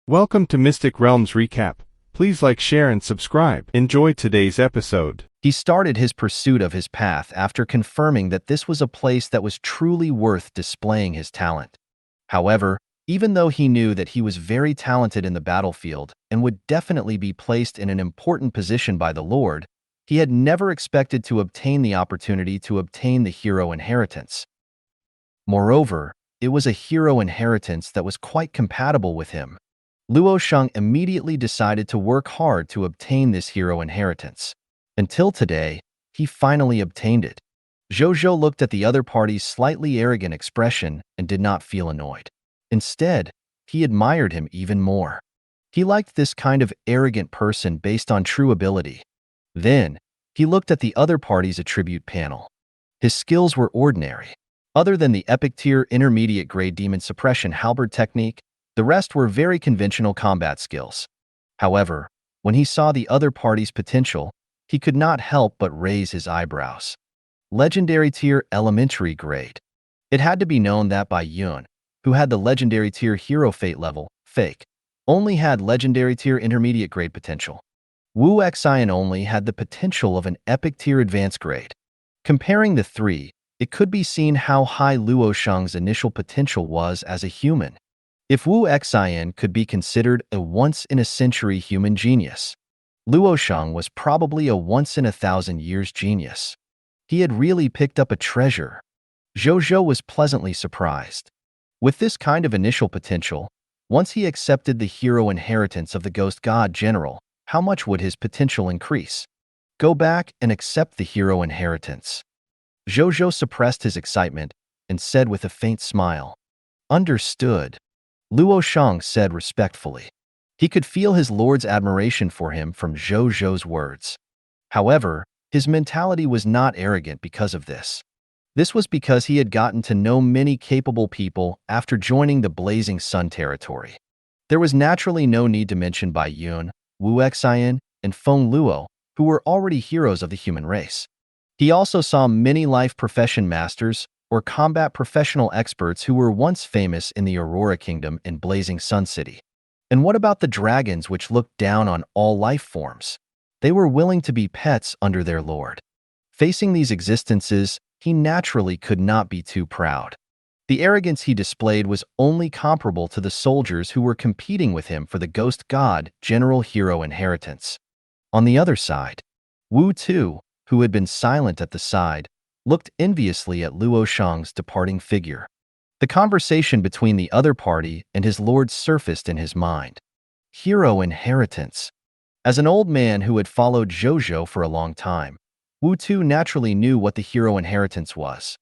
Welcome to Mystic Realms Recap. Please like, share, and subscribe. Enjoy today's episode. He started his pursuit of his path after confirming that this was a place that was truly worth displaying his talent. However, even though he knew that he was very talented in the battlefield and would definitely be placed in an important position by the Lord, he had never expected to obtain the opportunity to obtain the hero inheritance. Moreover, it was a hero inheritance that was quite compatible with him. Luo Sheng immediately decided to work hard to obtain this hero inheritance. Until today, he finally obtained it. Zhou Zhou looked at the other party's slightly arrogant expression and did not feel annoyed. Instead, he admired him even more. He liked this kind of arrogant person based on true ability. Then, he looked at the other party's attribute panel. His skills were ordinary. Other than the epic tier intermediate grade demon suppression halberd technique, the rest were very conventional combat skills. However, when he saw the other party's potential, he could not help but raise his eyebrows. Legendary tier elementary grade. It had to be known that Bai Yun, who had the legendary tier hero fate level, fake, only had legendary tier intermediate grade potential. Wu Xian only had the potential of an epic tier advanced grade. Comparing the three, it could be seen how high Luo Sheng's initial potential was as a human. If Wu Xian could be considered a once-in-a-century human genius, Luo Sheng was probably a once-in-a-thousand-years genius. He had really picked up a treasure. Zhou Zhou was pleasantly surprised. With this kind of initial potential, once he accepted the hero inheritance of the Ghost God General, how much would his potential increase? Go back and accept the hero inheritance. Zhou Zhou suppressed his excitement and said with a faint smile, "Understood." Luo Sheng said respectfully. He could feel his lord's admiration for him from Zhou Zhou's words. However, his mentality was not arrogant because of this. This was because he had gotten to know many capable people after joining the Blazing Sun territory. There was naturally no need to mention Bai Yun, Wu Xian, and Feng Luo, who were already heroes of the human race. He also saw many life profession masters or combat professional experts who were once famous in the Aurora Kingdom in Blazing Sun City. And what about the dragons which looked down on all life forms? They were willing to be pets under their lord. Facing these existences, he naturally could not be too proud. The arrogance he displayed was only comparable to the soldiers who were competing with him for the Ghost God General Hero inheritance. On the other side, Wu Tu, who had been silent at the side, looked enviously at Luo Sheng's departing figure. The conversation between the other party and his lord surfaced in his mind. Hero inheritance. As an old man who had followed Zhou Zhou for a long time, Wu Tu naturally knew what the hero inheritance was.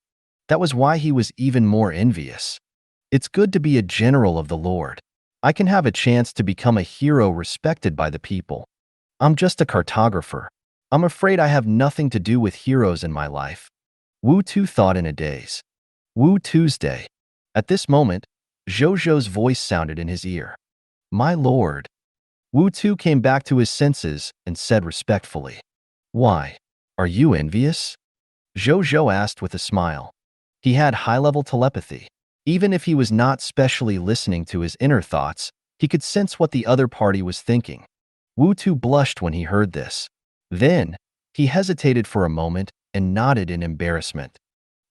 That was why he was even more envious. It's good to be a general of the Lord. I can have a chance to become a hero respected by the people. I'm just a cartographer. I'm afraid I have nothing to do with heroes in my life. Wu Tu thought in a daze. Wu Tuesday. At this moment, Zhou Zhou's voice sounded in his ear. "My lord." Wu Tu came back to his senses and said respectfully, "Why? Are you envious?" Zhou Zhou asked with a smile. He had high-level telepathy. Even if he was not specially listening to his inner thoughts, he could sense what the other party was thinking. Wu Tu blushed when he heard this. Then, he hesitated for a moment and nodded in embarrassment.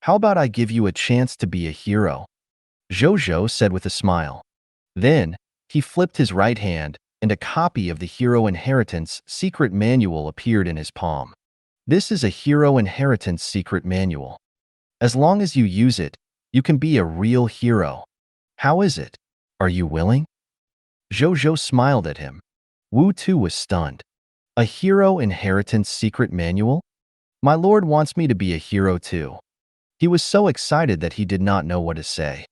"How about I give you a chance to be a hero?" Zhou Zhou said with a smile. Then, he flipped his right hand, and a copy of the Hero Inheritance Secret Manual appeared in his palm. This is a Hero Inheritance Secret Manual. As long as you use it, you can be a real hero. How is it? Are you willing? Zhou Zhou smiled at him. Wu Tu was stunned. A Hero Inheritance Secret Manual? My lord wants me to be a hero too. He was so excited that he did not know what to say.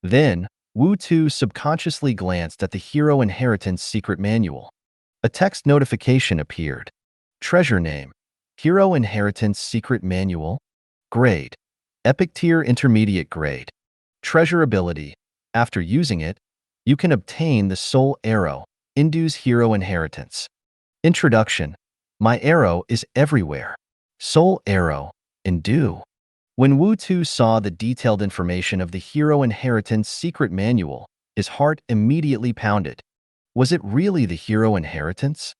Then, Wu Tu subconsciously glanced at the Hero Inheritance Secret Manual. A text notification appeared. Treasure name: Hero Inheritance Secret Manual. Grade: Epic Tier Intermediate Grade. Treasure ability: after using it, you can obtain the Soul Arrow, Indu's Hero Inheritance. Introduction: My arrow is everywhere. Soul Arrow, Indu. When Wu Tu saw the detailed information of the Hero Inheritance Secret Manual, his heart immediately pounded. Was it really the hero inheritance?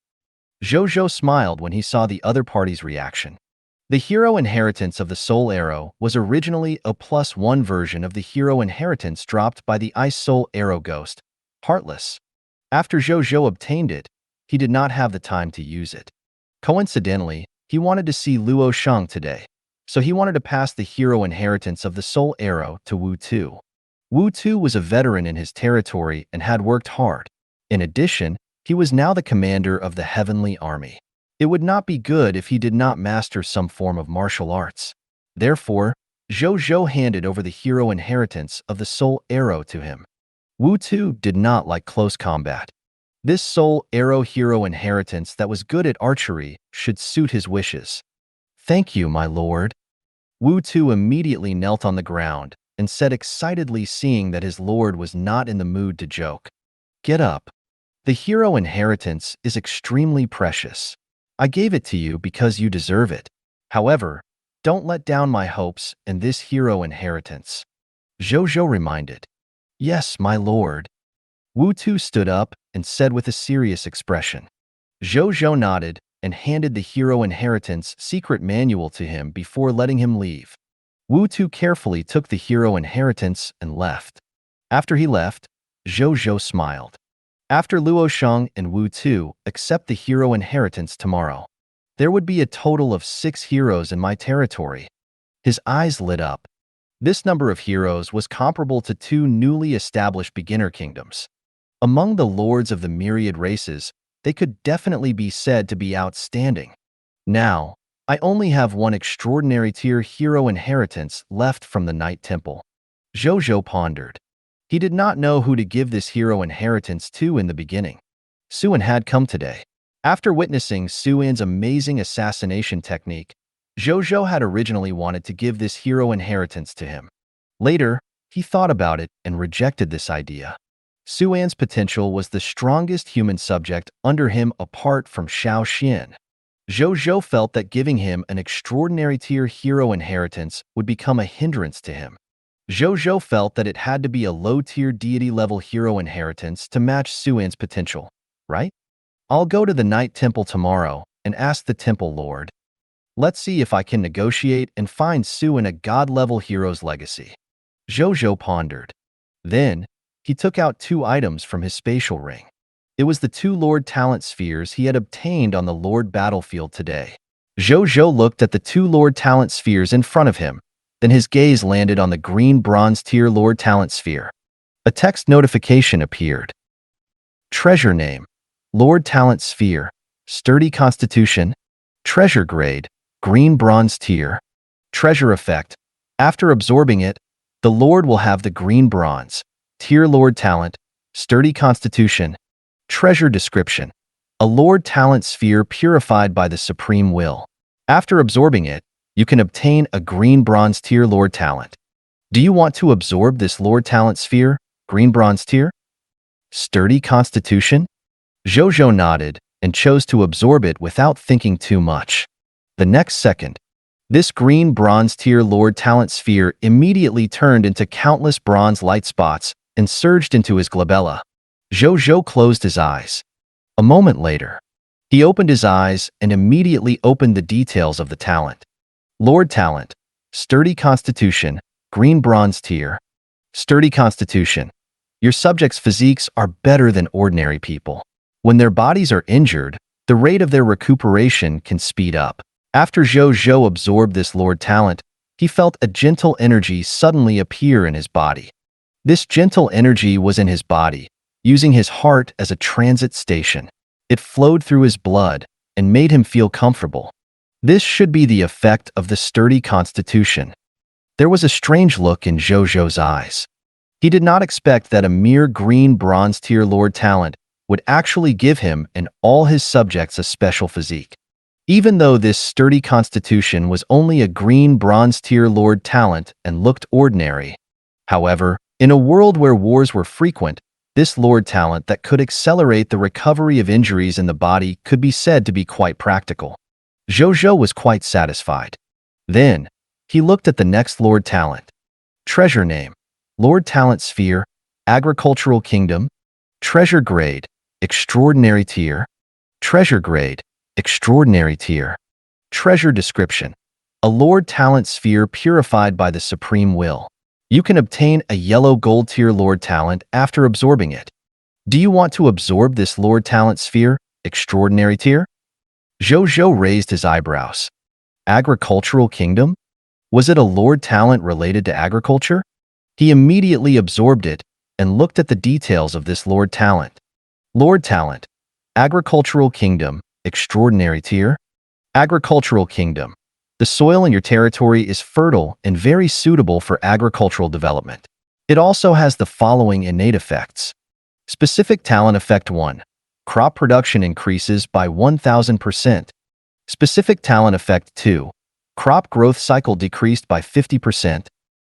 Zhou Zhou smiled when he saw the other party's reaction. The hero inheritance of the soul arrow was originally a +1 version of the hero inheritance dropped by the ice soul arrow ghost, Heartless. After Zhou Zhou obtained it, he did not have the time to use it. Coincidentally, he wanted to see Luo Shang today, so he wanted to pass the hero inheritance of the soul arrow to Wu Tu. Wu Tu was a veteran in his territory and had worked hard. In addition, he was now the commander of the Heavenly Army. It would not be good if he did not master some form of martial arts. Therefore, Zhou Zhou handed over the hero inheritance of the soul arrow to him. Wu Tu did not like close combat. This soul arrow hero inheritance that was good at archery should suit his wishes. Thank you, my lord. Wu Tu immediately knelt on the ground and said excitedly, seeing that his lord was not in the mood to joke. Get up. The hero inheritance is extremely precious. I gave it to you because you deserve it. However, don't let down my hopes in this hero inheritance. Zhou Zhou reminded. Yes, my lord. Wu Tu stood up and said with a serious expression. Zhou Zhou nodded and handed the hero inheritance secret manual to him before letting him leave. Wu Tu carefully took the hero inheritance and left. After he left, Zhou Zhou smiled. After Luo Shang and Wu Tu accept the hero inheritance tomorrow, there would be a total of 6 heroes in my territory. His eyes lit up. This number of heroes was comparable to 2 newly established beginner kingdoms. Among the lords of the myriad races, they could definitely be said to be outstanding. Now, I only have one extraordinary tier hero inheritance left from the Night Temple. Zhou Zhou pondered. He did not know who to give this hero inheritance to in the beginning. Suan had come today. After witnessing Suan's amazing assassination technique, Zhou Zhou had originally wanted to give this hero inheritance to him. Later, he thought about it and rejected this idea. Suan's potential was the strongest human subject under him apart from Xiao Xian. Zhou Zhou felt that giving him an extraordinary tier hero inheritance would become a hindrance to him. Zhou Zhou felt that it had to be a low-tier deity-level hero inheritance to match Suan's potential, right? I'll go to the Night Temple tomorrow and ask the Temple Lord. Let's see if I can negotiate and find Suan a god-level hero's legacy. Zhou Zhou pondered. Then, he took out 2 items from his spatial ring. It was the 2 Lord Talent Spheres he had obtained on the Lord battlefield today. Zhou Zhou looked at the 2 Lord Talent Spheres in front of him. Then his gaze landed on the green bronze tier Lord Talent Sphere. A text notification appeared. Treasure name: Lord Talent Sphere. Sturdy constitution. Treasure grade: green bronze tier. Treasure effect: after absorbing it, the Lord will have the green bronze tier Lord Talent, sturdy constitution. Treasure description: a Lord Talent Sphere purified by the Supreme Will. After absorbing it, you can obtain a green bronze tier Lord Talent. Do you want to absorb this Lord Talent Sphere, green bronze tier? Sturdy constitution? Zhou Zhou nodded and chose to absorb it without thinking too much. The next second, this green bronze tier Lord Talent Sphere immediately turned into countless bronze light spots and surged into his glabella. Zhou Zhou closed his eyes. A moment later, he opened his eyes and immediately opened the details of the talent. Lord Talent, sturdy constitution, green bronze tier. Sturdy constitution. Your subjects' physiques are better than ordinary people. When their bodies are injured, the rate of their recuperation can speed up. After Zhou Zhou absorbed this Lord Talent, he felt a gentle energy suddenly appear in his body. This gentle energy was in his body, using his heart as a transit station. It flowed through his blood and made him feel comfortable. This should be the effect of the sturdy constitution. There was a strange look in Zhou Zhou's eyes. He did not expect that a mere green bronze tier Lord Talent would actually give him and all his subjects a special physique. Even though this sturdy constitution was only a green bronze tier Lord Talent and looked ordinary. However, in a world where wars were frequent, this Lord Talent that could accelerate the recovery of injuries in the body could be said to be quite practical. Zhou Zhou was quite satisfied. Then, he looked at the next Lord Talent. Treasure name: Lord Talent Sphere, Agricultural Kingdom. Treasure grade: extraordinary tier. Treasure grade, extraordinary tier. Treasure description, a Lord Talent sphere purified by the Supreme Will. You can obtain a yellow gold tier Lord Talent after absorbing it. Do you want to absorb this Lord Talent sphere, extraordinary tier? Zhou Zhou raised his eyebrows. Agricultural kingdom? Was it a Lord Talent related to agriculture? He immediately absorbed it and looked at the details of this Lord Talent. Lord Talent, agricultural kingdom, extraordinary tier. Agricultural kingdom. The soil in your territory is fertile and very suitable for agricultural development. It also has the following innate effects. Specific talent effect 1. Crop production increases by 1000%. Specific talent effect 2. Crop growth cycle decreased by 50%.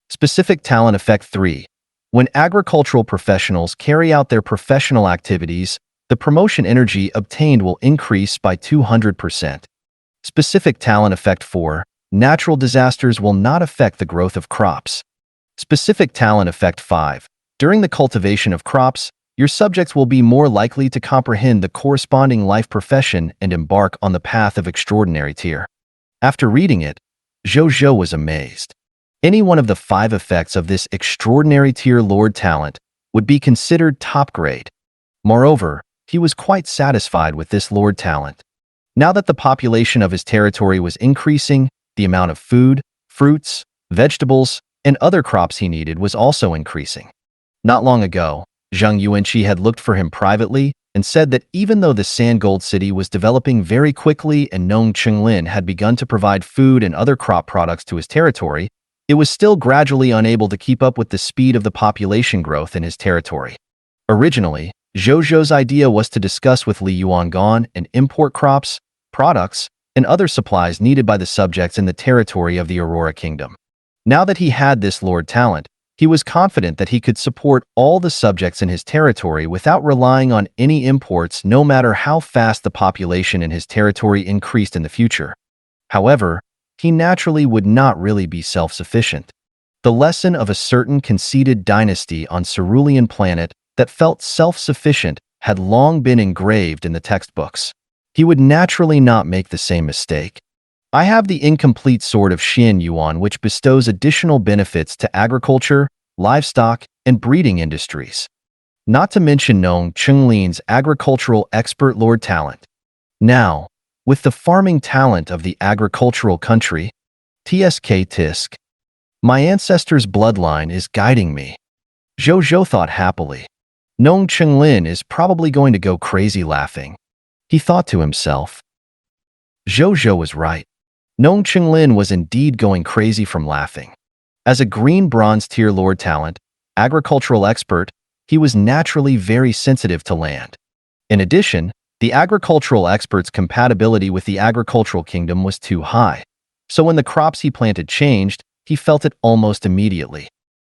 Specific talent effect 3. When agricultural professionals carry out their professional activities, the promotion energy obtained will increase by 200%. Specific talent effect 4. Natural disasters will not affect the growth of crops. Specific talent effect 5. During the cultivation of crops, your subjects will be more likely to comprehend the corresponding life profession and embark on the path of extraordinary tier. After reading it, Zhou Zhou was amazed. Any one of the 5 effects of this extraordinary tier Lord Talent would be considered top grade. Moreover, he was quite satisfied with this Lord Talent. Now that the population of his territory was increasing, the amount of food, fruits, vegetables, and other crops he needed was also increasing. Not long ago, Zhang Yuanqi had looked for him privately and said that even though the Sand Gold City was developing very quickly and Nong Chenglin had begun to provide food and other crop products to his territory, it was still gradually unable to keep up with the speed of the population growth in his territory. Originally, Zhou Zhou's idea was to discuss with Li Yuangan and import crops, products, and other supplies needed by the subjects in the territory of the Aurora Kingdom. Now that he had this Lord Talent, he was confident that he could support all the subjects in his territory without relying on any imports, no matter how fast the population in his territory increased in the future. However, he naturally would not really be self-sufficient. The lesson of a certain conceited dynasty on Cerulean planet that felt self-sufficient had long been engraved in the textbooks. He would naturally not make the same mistake. I have the incomplete sword of Xian Yuan, which bestows additional benefits to agriculture, livestock, and breeding industries. Not to mention Nong Chenglin's agricultural expert Lord Talent. Now, with the farming talent of the agricultural country, TSK Tisk, my ancestors' bloodline is guiding me. Zhou Zhou thought happily. Nong Chenglin is probably going to go crazy laughing. He thought to himself. Zhou Zhou was right. Nong Chenglin was indeed going crazy from laughing. As a green bronze tier Lord Talent, agricultural expert, he was naturally very sensitive to land. In addition, the agricultural expert's compatibility with the agricultural kingdom was too high. So when the crops he planted changed, he felt it almost immediately.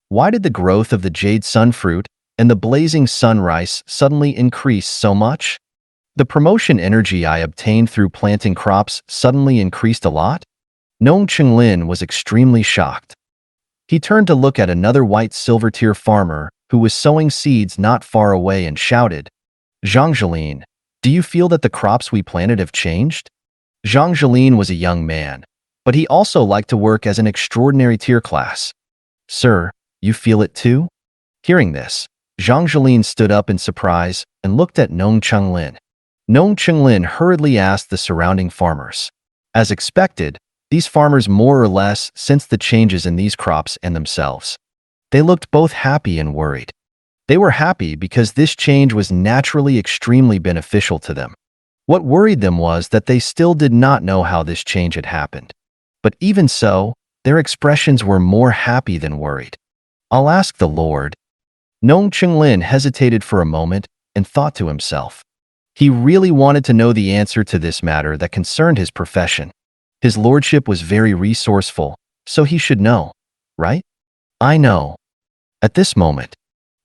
Why did the growth of the jade sunfruit and the blazing sunrise suddenly increase so much? The promotion energy I obtained through planting crops suddenly increased a lot? Nong Chenglin was extremely shocked. He turned to look at another white silver tier farmer who was sowing seeds not far away and shouted, Zhang Zhelin, do you feel that the crops we planted have changed? Zhang Zhelin was a young man, but he also liked to work as an extraordinary tier class. Sir, you feel it too? Hearing this, Zhang Zhelin stood up in surprise and looked at Nong Chenglin. Nong Chenglin hurriedly asked the surrounding farmers. As expected, these farmers more or less sensed the changes in these crops and themselves. They looked both happy and worried. They were happy because this change was naturally extremely beneficial to them. What worried them was that they still did not know how this change had happened. But even so, their expressions were more happy than worried. I'll ask the Lord. Nong Chenglin hesitated for a moment and thought to himself. He really wanted to know the answer to this matter that concerned his profession. His lordship was very resourceful, so he should know, right? I know. At this moment,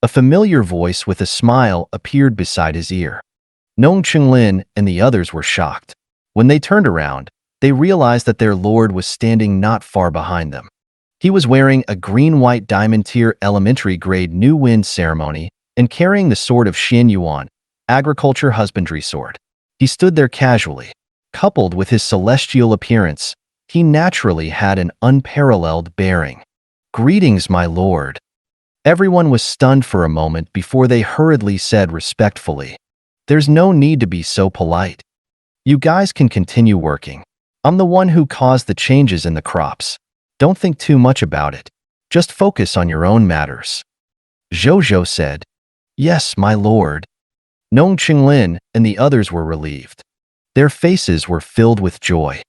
a familiar voice with a smile appeared beside his ear. Nong Chenglin and the others were shocked. When they turned around, they realized that their lord was standing not far behind them. He was wearing a green-white diamond tier elementary grade New Wind ceremony and carrying the sword of Xian Yuan, agriculture husbandry sword. He stood there casually. Coupled with his celestial appearance, he naturally had an unparalleled bearing. "Greetings, my lord." Everyone was stunned for a moment before they hurriedly said respectfully, "There's no need to be so polite. You guys can continue working. I'm the one who caused the changes in the crops. Don't think too much about it. Just focus on your own matters." Zhou Zhou said, "Yes, my lord." Nong Qinglin and the others were relieved. Their faces were filled with joy.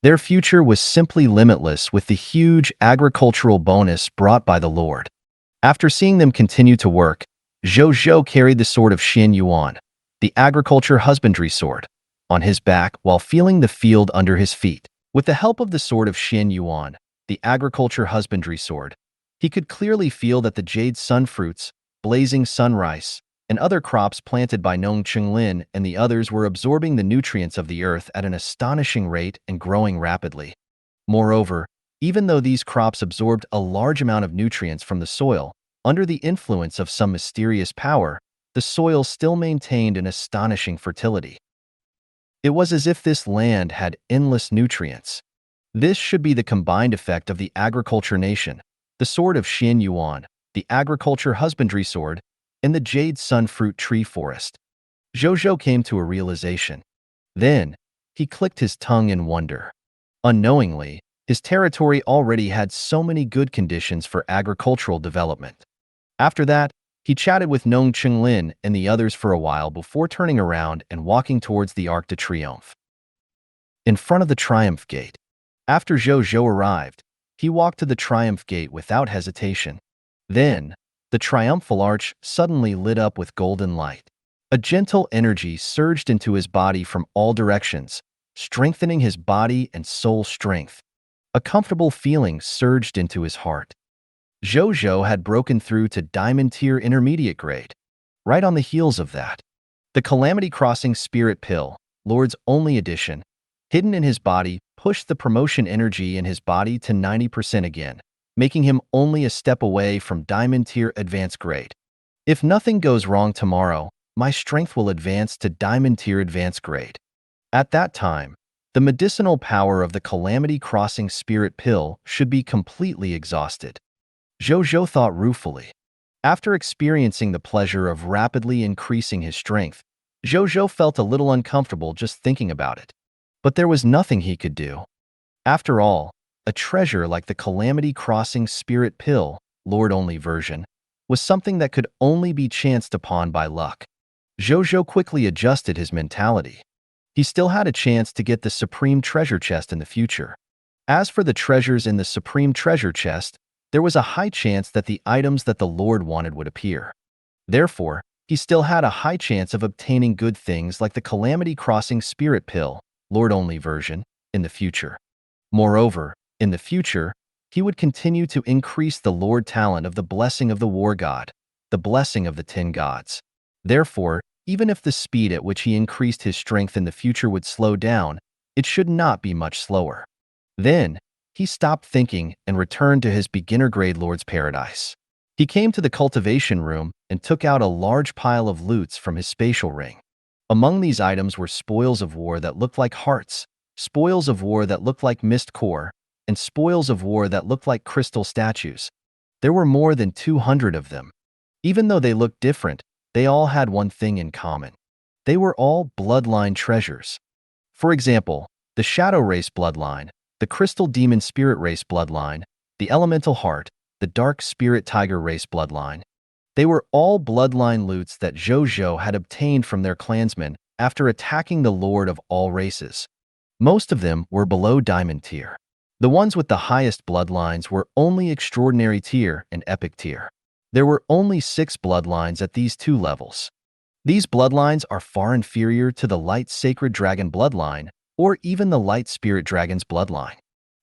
Their future was simply limitless with the huge agricultural bonus brought by the Lord. After seeing them continue to work, Zhou Zhou carried the sword of Xin Yuan, the agriculture husbandry sword, on his back while feeling the field under his feet. With the help of the sword of Xin Yuan, the agriculture husbandry sword, he could clearly feel that the jade sun fruits, blazing sun rice, and other crops planted by Nong Qinglin and the others were absorbing the nutrients of the earth at an astonishing rate and growing rapidly. Moreover, even though these crops absorbed a large amount of nutrients from the soil, under the influence of some mysterious power, the soil still maintained an astonishing fertility. It was as if this land had endless nutrients. This should be the combined effect of the agriculture nation, the sword of Xin Yuan, the agriculture husbandry sword, and the jade sun fruit tree forest. Zhou Zhou came to a realization. Then, he clicked his tongue in wonder. Unknowingly, his territory already had so many good conditions for agricultural development. After that, he chatted with Nong Qinglin and the others for a while before turning around and walking towards the Arc de Triomphe. In front of the Triumph Gate. After Zhou Zhou arrived, he walked to the Triumph Gate without hesitation. Then, the triumphal arch suddenly lit up with golden light. A gentle energy surged into his body from all directions, strengthening his body and soul strength. A comfortable feeling surged into his heart. Zhou Zhou had broken through to Diamond Tier Intermediate Grade. Right on the heels of that, the Calamity Crossing Spirit Pill, Lord's only addition, hidden in his body, pushed the promotion energy in his body to 90% again, making him only a step away from Diamond Tier Advanced Grade. If nothing goes wrong tomorrow, my strength will advance to Diamond Tier Advanced Grade. At that time, the medicinal power of the Calamity Crossing Spirit Pill should be completely exhausted. Zhou Zhou thought ruefully. After experiencing the pleasure of rapidly increasing his strength, Zhou Zhou felt a little uncomfortable just thinking about it. But there was nothing he could do. After all, a treasure like the Calamity Crossing Spirit Pill, Lord-only version, was something that could only be chanced upon by luck. Zhou Zhou quickly adjusted his mentality. He still had a chance to get the Supreme Treasure Chest in the future. As for the treasures in the Supreme Treasure Chest, there was a high chance that the items that the Lord wanted would appear. Therefore, he still had a high chance of obtaining good things like the Calamity Crossing Spirit Pill, Lord-only version, in the future. Moreover, in the future, he would continue to increase the Lord talent of the blessing of the War God, the blessing of the 10 gods. Therefore, even if the speed at which he increased his strength in the future would slow down, it should not be much slower. Then, he stopped thinking and returned to his beginner-grade Lord's Paradise. He came to the cultivation room and took out a large pile of loots from his spatial ring. Among these items were spoils of war that looked like hearts, spoils of war that looked like mist core, and spoils of war that looked like crystal statues. There were more than 200 of them. Even though they looked different, they all had one thing in common. They were all bloodline treasures. For example, the Shadow Race bloodline, the Crystal Demon Spirit Race bloodline, the Elemental Heart, the Dark Spirit Tiger Race bloodline. They were all bloodline loots that Zhou Zhou had obtained from their clansmen after attacking the Lord of all races. Most of them were below Diamond Tier. The ones with the highest bloodlines were only Extraordinary Tier and Epic Tier. There were only 6 bloodlines at these 2 levels. These bloodlines are far inferior to the Light Sacred Dragon bloodline or even the Light Spirit Dragon's bloodline.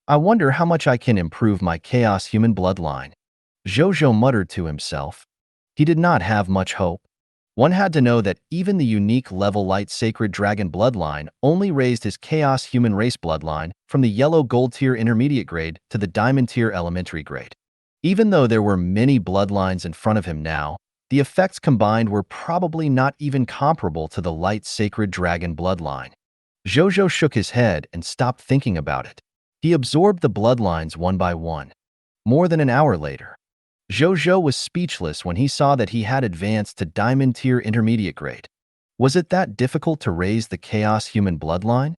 I wonder how much I can improve my Chaos Human bloodline. Zhou Zhou muttered to himself. He did not have much hope. One had to know that even the unique level Light Sacred Dragon bloodline only raised his Chaos Human Race bloodline from the Yellow Gold Tier Intermediate Grade to the Diamond Tier Elementary Grade. Even though there were many bloodlines in front of him now, The effects combined were probably not even comparable to the light sacred dragon bloodline. Zhou Zhou shook his head and stopped thinking about it. He absorbed the bloodlines one by one. More than an hour later, Zhou Zhou was speechless when he saw that he had advanced to Diamond Tier Intermediate grade. Was it that difficult to raise the Chaos human bloodline?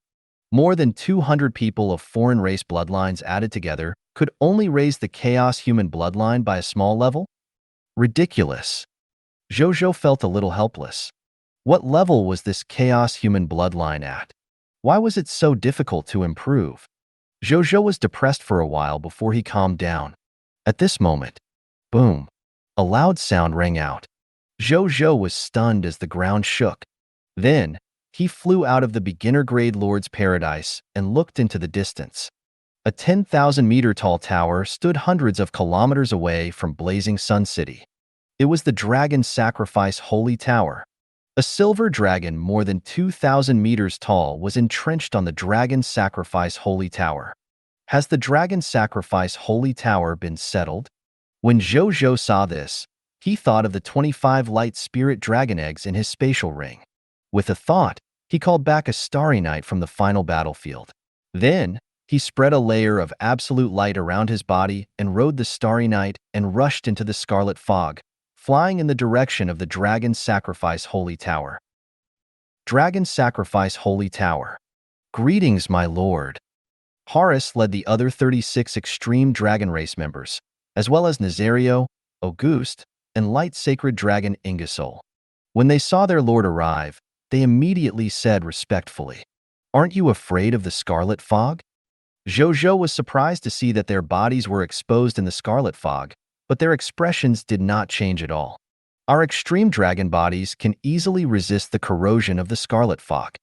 More than 200 people of foreign race bloodlines added together could only raise the Chaos human bloodline by a small level? Ridiculous. Zhou Zhou felt a little helpless. What level was this Chaos human bloodline at? Why was it so difficult to improve? Zhou Zhou was depressed for a while before he calmed down. At this moment, boom, a loud sound rang out. Zhou Zhou was stunned as the ground shook. Then, he flew out of the beginner-grade Lord's Paradise and looked into the distance. A 10,000-meter-tall tower stood hundreds of kilometers away from Blazing Sun City. It was the Dragon Sacrifice Holy Tower. A silver dragon more than 2,000 meters tall was entrenched on the Dragon Sacrifice Holy Tower. Has the Dragon Sacrifice Holy Tower been settled? When Zhou Zhou saw this, he thought of the 25 light spirit dragon eggs in his spatial ring. With a thought, he called back a starry night from the final battlefield. Then, he spread a layer of absolute light around his body and rode the starry night and rushed into the scarlet fog, flying in the direction of the Dragon Sacrifice Holy Tower. Dragon Sacrifice Holy Tower. Greetings, my lord. Horus led the other 36 extreme dragon race members, as well as Nazario, Auguste, and light sacred dragon Ingersoll. When they saw their lord arrive, they immediately said respectfully, "Aren't you afraid of the scarlet fog?" Zhou Zhou was surprised to see that their bodies were exposed in the scarlet fog, but their expressions did not change at all. Our extreme dragon bodies can easily resist the corrosion of the scarlet fog.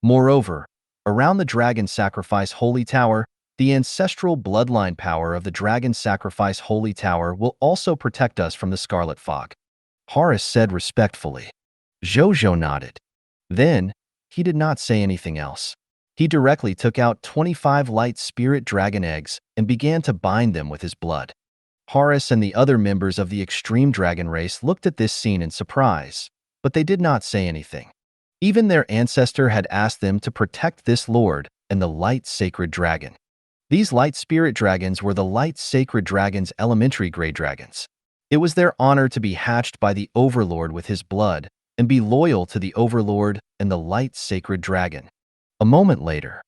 Moreover, around the Dragon Sacrifice Holy Tower, the ancestral bloodline power of the Dragon Sacrifice Holy Tower will also protect us from the scarlet fog, Horus said respectfully. Zhou Zhou nodded. Then, he did not say anything else. He directly took out 25 light spirit dragon eggs and began to bind them with his blood. Horus and the other members of the extreme dragon race looked at this scene in surprise, but they did not say anything. Even their ancestor had asked them to protect this lord and the light sacred dragon. These light spirit dragons were the light sacred dragon's elementary grade dragons. It was their honor to be hatched by the overlord with his blood and be loyal to the overlord and the light sacred dragon. A moment later,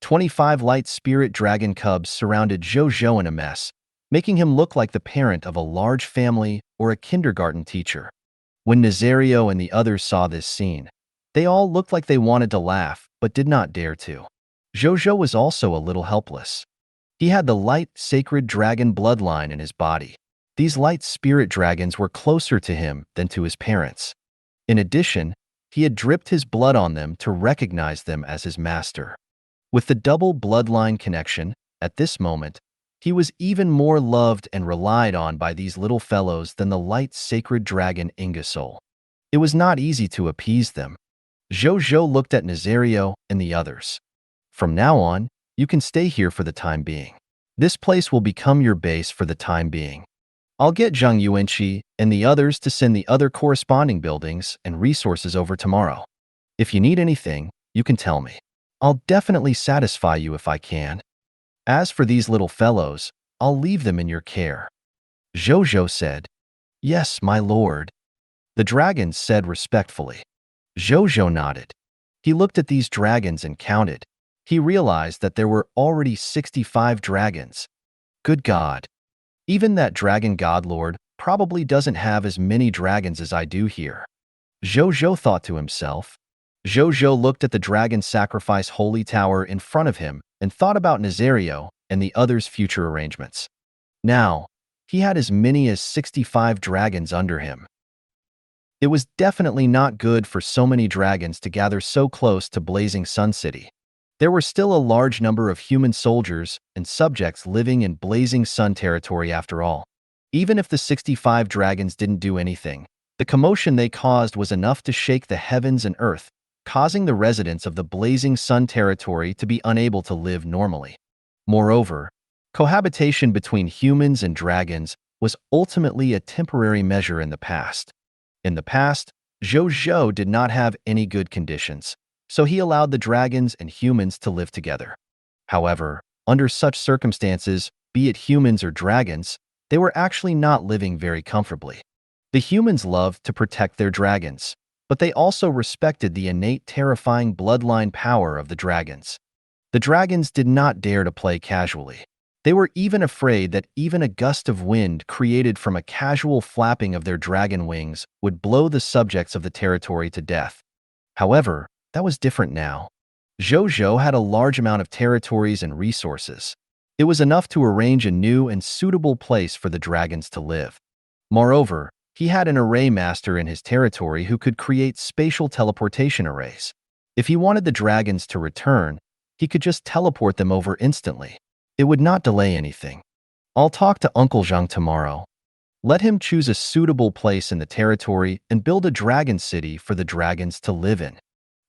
25 light spirit dragon cubs surrounded Zhou Zhou in a mess, making him look like the parent of a large family or a kindergarten teacher. When Nazario and the others saw this scene, they all looked like they wanted to laugh but did not dare to. Zhou Zhou was also a little helpless. He had the light sacred dragon bloodline in his body. These light spirit dragons were closer to him than to his parents. In addition, he had dripped his blood on them to recognize them as his master. With the double bloodline connection, at this moment, he was even more loved and relied on by these little fellows than the light sacred dragon Ingersoll. It was not easy to appease them. Zhou Zhou looked at Nazario and the others. From now on, you can stay here for the time being. This place will become your base for the time being. I'll get Zhang Yuanqi and the others to send the other corresponding buildings and resources over tomorrow. If you need anything, you can tell me. I'll definitely satisfy you if I can. As for these little fellows, I'll leave them in your care. Zhou Zhou said, "Yes, my lord." The dragons said respectfully. Zhou Zhou nodded. He looked at these dragons and counted. He realized that there were already 65 dragons. Good God. Even that dragon godlord probably doesn't have as many dragons as I do here. Zhou Zhou thought to himself. Zhou Zhou looked at the Dragon Sacrifice Holy Tower in front of him and thought about Nazario and the others' future arrangements. Now, he had as many as 65 dragons under him. It was definitely not good for so many dragons to gather so close to Blazing Sun City. There were still a large number of human soldiers and subjects living in Blazing Sun territory after all. Even if the 65 dragons didn't do anything, the commotion they caused was enough to shake the heavens and earth, causing the residents of the Blazing Sun territory to be unable to live normally. Moreover, cohabitation between humans and dragons was ultimately a temporary measure in the past. In the past, Zhou Zhou did not have any good conditions, so he allowed the dragons and humans to live together. However, under such circumstances, be it humans or dragons, they were actually not living very comfortably. The humans loved to protect their dragons, but they also respected the innate terrifying bloodline power of the dragons. The dragons did not dare to play casually. They were even afraid that even a gust of wind created from a casual flapping of their dragon wings would blow the subjects of the territory to death. However, that was different now. Zhou Zhou had a large amount of territories and resources. It was enough to arrange a new and suitable place for the dragons to live. Moreover, he had an array master in his territory who could create spatial teleportation arrays. If he wanted the dragons to return, he could just teleport them over instantly. It would not delay anything. I'll talk to Uncle Zhang tomorrow. Let him choose a suitable place in the territory and build a dragon city for the dragons to live in.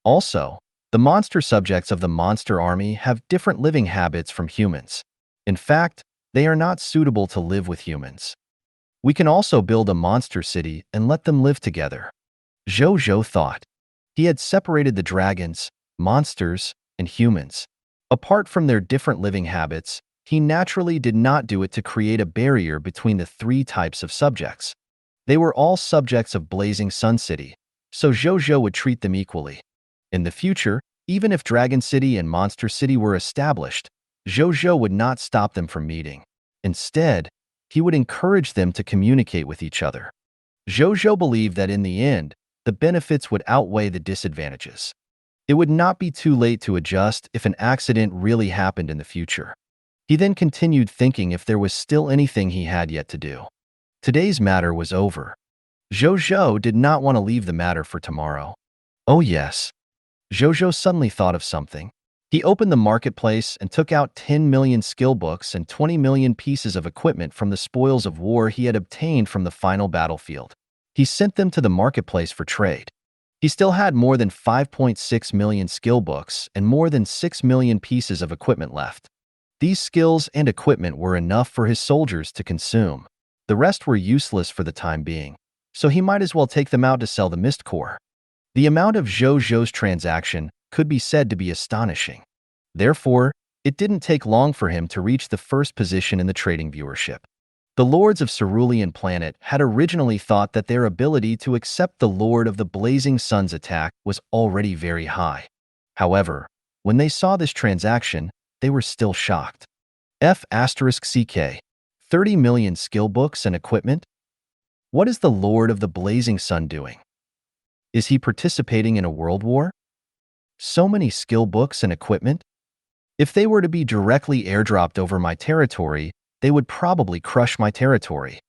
Also, the monster subjects of the monster army have different living habits from humans. In fact, they are not suitable to live with humans. We can also build a monster city and let them live together. Zhou Zhou thought. He had separated the dragons, monsters, and humans. Apart from their different living habits, he naturally did not do it to create a barrier between the three types of subjects. They were all subjects of Blazing Sun City, so Zhou Zhou would treat them equally. In the future, even if Dragon City and Monster City were established, Zhou Zhou would not stop them from meeting. Instead, he would encourage them to communicate with each other. Zhou Zhou believed that in the end, the benefits would outweigh the disadvantages. It would not be too late to adjust if an accident really happened in the future. He then continued thinking if there was still anything he had yet to do. Today's matter was over. Zhou Zhou did not want to leave the matter for tomorrow. Oh yes. Zhou Zhou suddenly thought of something. He opened the marketplace and took out 10 million skill books and 20 million pieces of equipment from the spoils of war he had obtained from the final battlefield. He sent them to the marketplace for trade. He still had more than 5.6 million skill books and more than 6 million pieces of equipment left. These skills and equipment were enough for his soldiers to consume. The rest were useless for the time being, so he might as well take them out to sell the mist core. The amount of Zhou Zhou's transaction could be said to be astonishing. Therefore, it didn't take long for him to reach the first position in the trading viewership. The lords of Cerulean Planet had originally thought that their ability to accept the Lord of the Blazing Sun's attack was already very high. However, when they saw this transaction, they were still shocked. F***CK. 30 million skill books and equipment? What is the Lord of the Blazing Sun doing? Is he participating in a world war? So many skill books and equipment? If they were to be directly airdropped over my territory, they would probably crush my territory.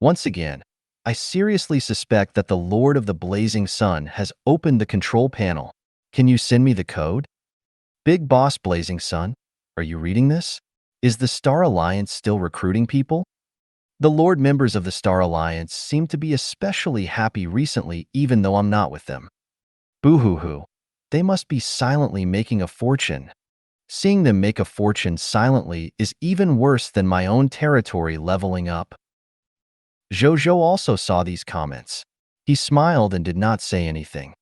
Once again, I seriously suspect that the Lord of the Blazing Sun has opened the control panel. Can you send me the code? Big Boss Blazing Sun, are you reading this? Is the Star Alliance still recruiting people? The Lord members of the Star Alliance seem to be especially happy recently, even though I'm not with them. Boo-hoo-hoo. They must be silently making a fortune. Seeing them make a fortune silently is even worse than my own territory leveling up. Zhou Zhou also saw these comments. He smiled and did not say anything.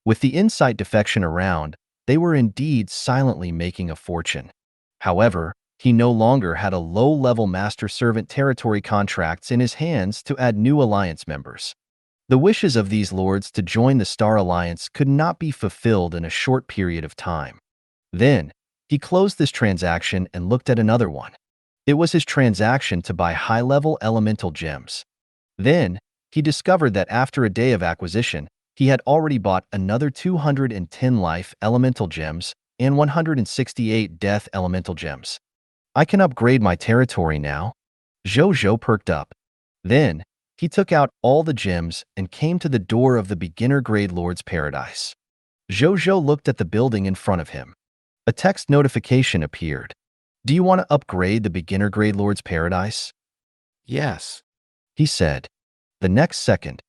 With the insight defection around, they were indeed silently making a fortune. However, he no longer had a low-level master-servant territory contracts in his hands to add new alliance members. The wishes of these lords to join the Star Alliance could not be fulfilled in a short period of time. Then, he closed this transaction and looked at another one. It was his transaction to buy high-level elemental gems. Then, he discovered that after a day of acquisition, he had already bought another 210 life elemental gems and 168 death elemental gems. I can upgrade my territory now. Zhou Zhou perked up. Then, he took out all the gems and came to the door of the beginner-grade Lord's Paradise. Zhou Zhou looked at the building in front of him. A text notification appeared. Do you want to upgrade the beginner-grade Lord's Paradise? Yes. He said. The next second,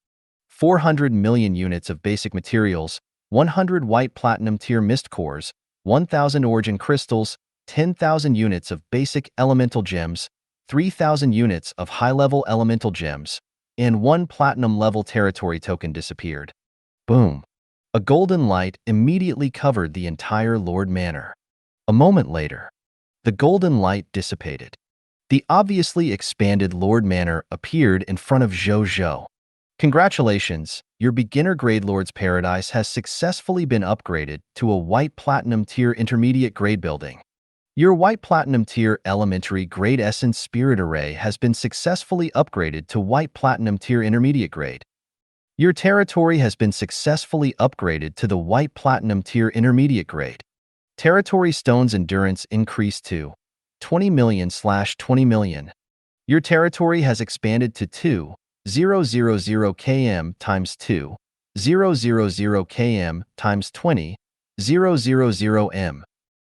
400 million units of basic materials, 100 white platinum tier mist cores, 1,000 origin crystals, 10,000 units of basic elemental gems, 3,000 units of high-level elemental gems, and 1 platinum level territory token disappeared. Boom. A golden light immediately covered the entire Lord Manor. A moment later, the golden light dissipated. The obviously expanded Lord Manor appeared in front of Zhou Zhou. Congratulations, your beginner grade Lord's Paradise has successfully been upgraded to a white platinum tier intermediate grade building. Your white platinum tier elementary grade essence spirit array has been successfully upgraded to white platinum tier intermediate grade. Your territory has been successfully upgraded to the white platinum tier intermediate grade. Territory stones endurance increased to 20 million/20 million. Your territory has expanded to 2,000 km times 2,000 km times 20,000 m.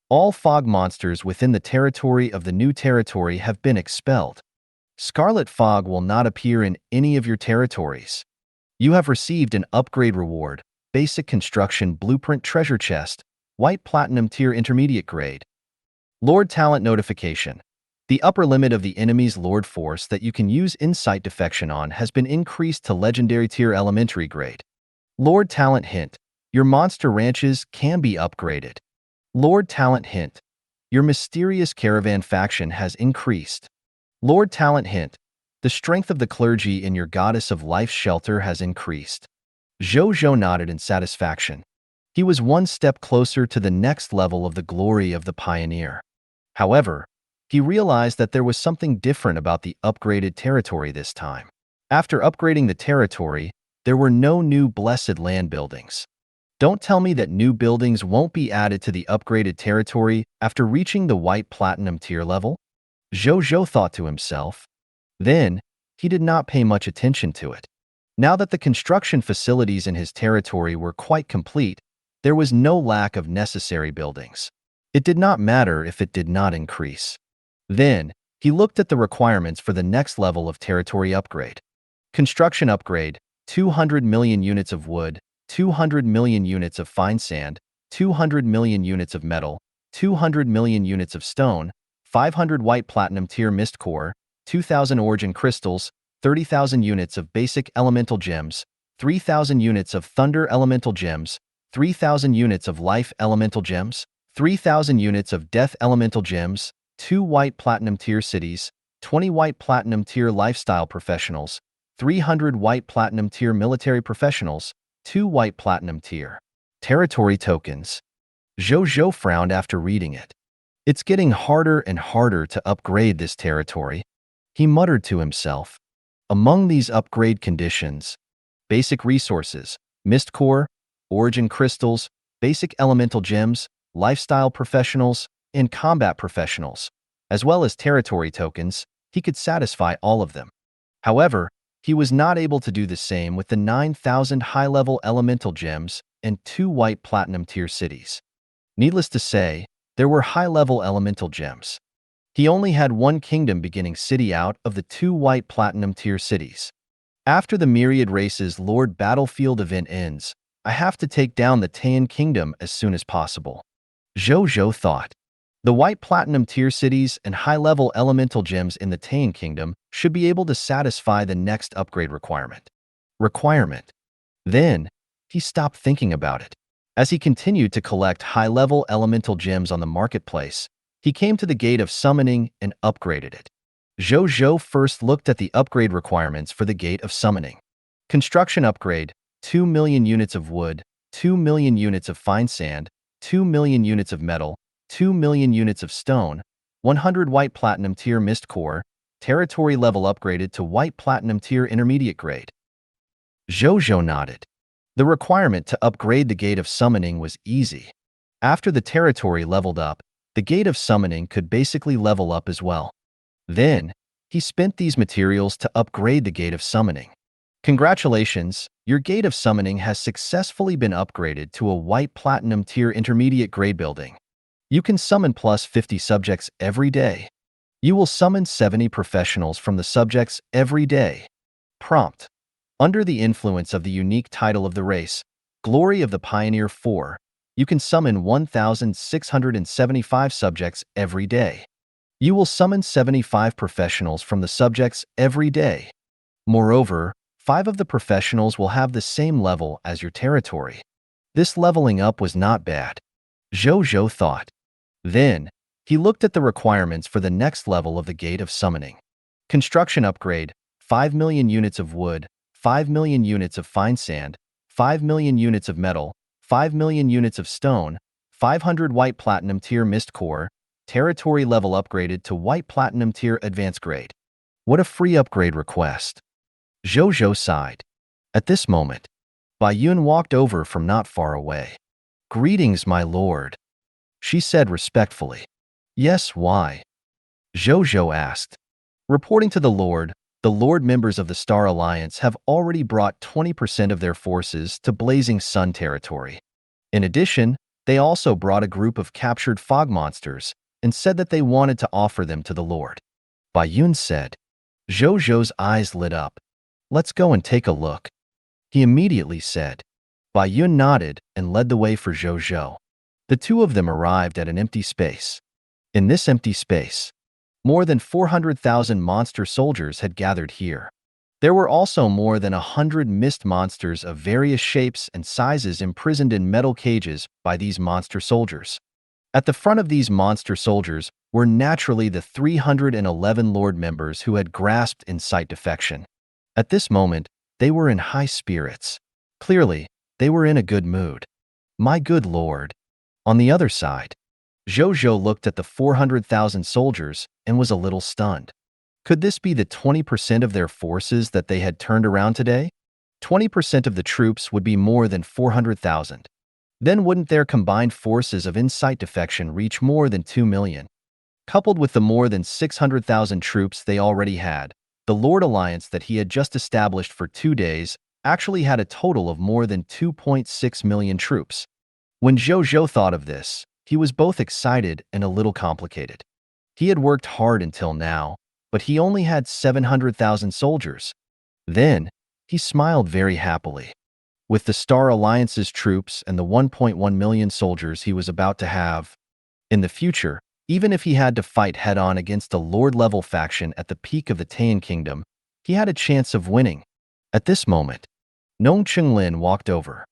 All fog monsters within the territory of the new territory have been expelled. Scarlet fog will not appear in any of your territories. You have received an upgrade reward, basic construction blueprint treasure chest, white platinum tier intermediate grade. Lord talent notification. The upper limit of the enemy's Lord force that you can use insight defection on has been increased to legendary tier elementary grade. Lord talent hint. Your monster ranches can be upgraded. Lord talent hint. Your mysterious caravan faction has increased. Lord talent hint. The strength of the clergy in your goddess of life's shelter has increased. Zhou Zhou nodded in satisfaction. He was one step closer to the next level of the glory of the pioneer. However, he realized that there was something different about the upgraded territory this time. After upgrading the territory, there were no new blessed land buildings. Don't tell me that new buildings won't be added to the upgraded territory after reaching the white platinum tier level? Zhou Zhou thought to himself. Then, he did not pay much attention to it. Now that the construction facilities in his territory were quite complete, there was no lack of necessary buildings. It did not matter if it did not increase. Then, he looked at the requirements for the next level of territory upgrade. Construction upgrade, 200 million units of wood, 200 million units of fine sand, 200 million units of metal, 200 million units of stone, 500 white platinum tier mist core, 2,000 origin crystals, 30,000 units of basic elemental gems, 3,000 units of thunder elemental gems, 3,000 units of life elemental gems, 3,000 units of death elemental gems, 2 white platinum tier cities, 20 white platinum tier lifestyle professionals, 300 white platinum tier military professionals, 2 white platinum tier territory tokens. Zhou Zhou frowned after reading it. It's getting harder and harder to upgrade this territory, he muttered to himself. Among these upgrade conditions, basic resources, mist core, origin crystals, basic elemental gems, lifestyle professionals, and combat professionals, as well as territory tokens, he could satisfy all of them. However, he was not able to do the same with the 9,000 high-level elemental gems and 2 white platinum tier cities. Needless to say, there were high-level elemental gems. He only had 1 kingdom beginning city out of the 2 white platinum tier cities. After the Myriad Races Lord Battlefield event ends, I have to take down the Taiyan Kingdom as soon as possible. Zhou Zhou thought. The white platinum tier cities and high-level elemental gems in the Taiyan Kingdom should be able to satisfy the next upgrade requirement. Then, he stopped thinking about it. As he continued to collect high-level elemental gems on the marketplace, he came to the gate of summoning and upgraded it. Zhou Zhou first looked at the upgrade requirements for the gate of summoning. Construction upgrade, 2 million units of wood, 2 million units of fine sand, 2 million units of metal, 2 million units of stone, 100 white platinum tier mist core, territory level upgraded to white platinum tier intermediate grade. Zhou Zhou nodded. The requirement to upgrade the gate of summoning was easy. After the territory leveled up, the gate of summoning could basically level up as well. Then, he spent these materials to upgrade the gate of summoning. Congratulations, your gate of summoning has successfully been upgraded to a white platinum tier intermediate grade building. You can summon plus 50 subjects every day. You will summon 70 professionals from the subjects every day. Prompt. Under the influence of the unique title of the race, Glory of the Pioneer 4, you can summon 1,675 subjects every day. You will summon 75 professionals from the subjects every day. Moreover, 5 of the professionals will have the same level as your territory. This leveling up was not bad, Zhou Zhou thought. Then, he looked at the requirements for the next level of the Gate of Summoning. Construction upgrade, 5 million units of wood, 5 million units of fine sand, 5 million units of metal, 5 million units of stone, 500 white platinum tier mist core, territory level upgraded to white platinum tier advanced grade. What a free upgrade request. Zhou Zhou sighed. At this moment, Bai Yun walked over from not far away. Greetings, my lord, she said respectfully. Yes, why? Zhou Zhou asked. Reporting to the Lord members of the Star Alliance have already brought 20% of their forces to Blazing Sun territory. In addition, they also brought a group of captured fog monsters and said that they wanted to offer them to the Lord. Bai Yun said. Zhou Zhou's eyes lit up. Let's go and take a look, he immediately said. Bai Yun nodded and led the way for Zhou Zhou. The two of them arrived at an empty space. In this empty space, more than 400,000 monster soldiers had gathered here. There were also more than 100 mist monsters of various shapes and sizes imprisoned in metal cages by these monster soldiers. At the front of these monster soldiers were naturally the 311 Lord members who had grasped insight defection. At this moment, they were in high spirits. Clearly, they were in a good mood. My good lord. On the other side, Zhou Zhou looked at the 400,000 soldiers and was a little stunned. Could this be the 20% of their forces that they had turned around today? 20% of the troops would be more than 400,000. Then wouldn't their combined forces of insight defection reach more than 2 million? Coupled with the more than 600,000 troops they already had, the Lord Alliance that he had just established for 2 days actually had a total of more than 2.6 million troops. When Zhou Zhou thought of this, he was both excited and a little complicated. He had worked hard until now, but he only had 700,000 soldiers. Then, he smiled very happily. With the Star Alliance's troops and the 1.1 million soldiers he was about to have, in the future, even if he had to fight head-on against a Lord-level faction at the peak of the Taiyan Kingdom, he had a chance of winning. At this moment, Nong Chenglin walked over.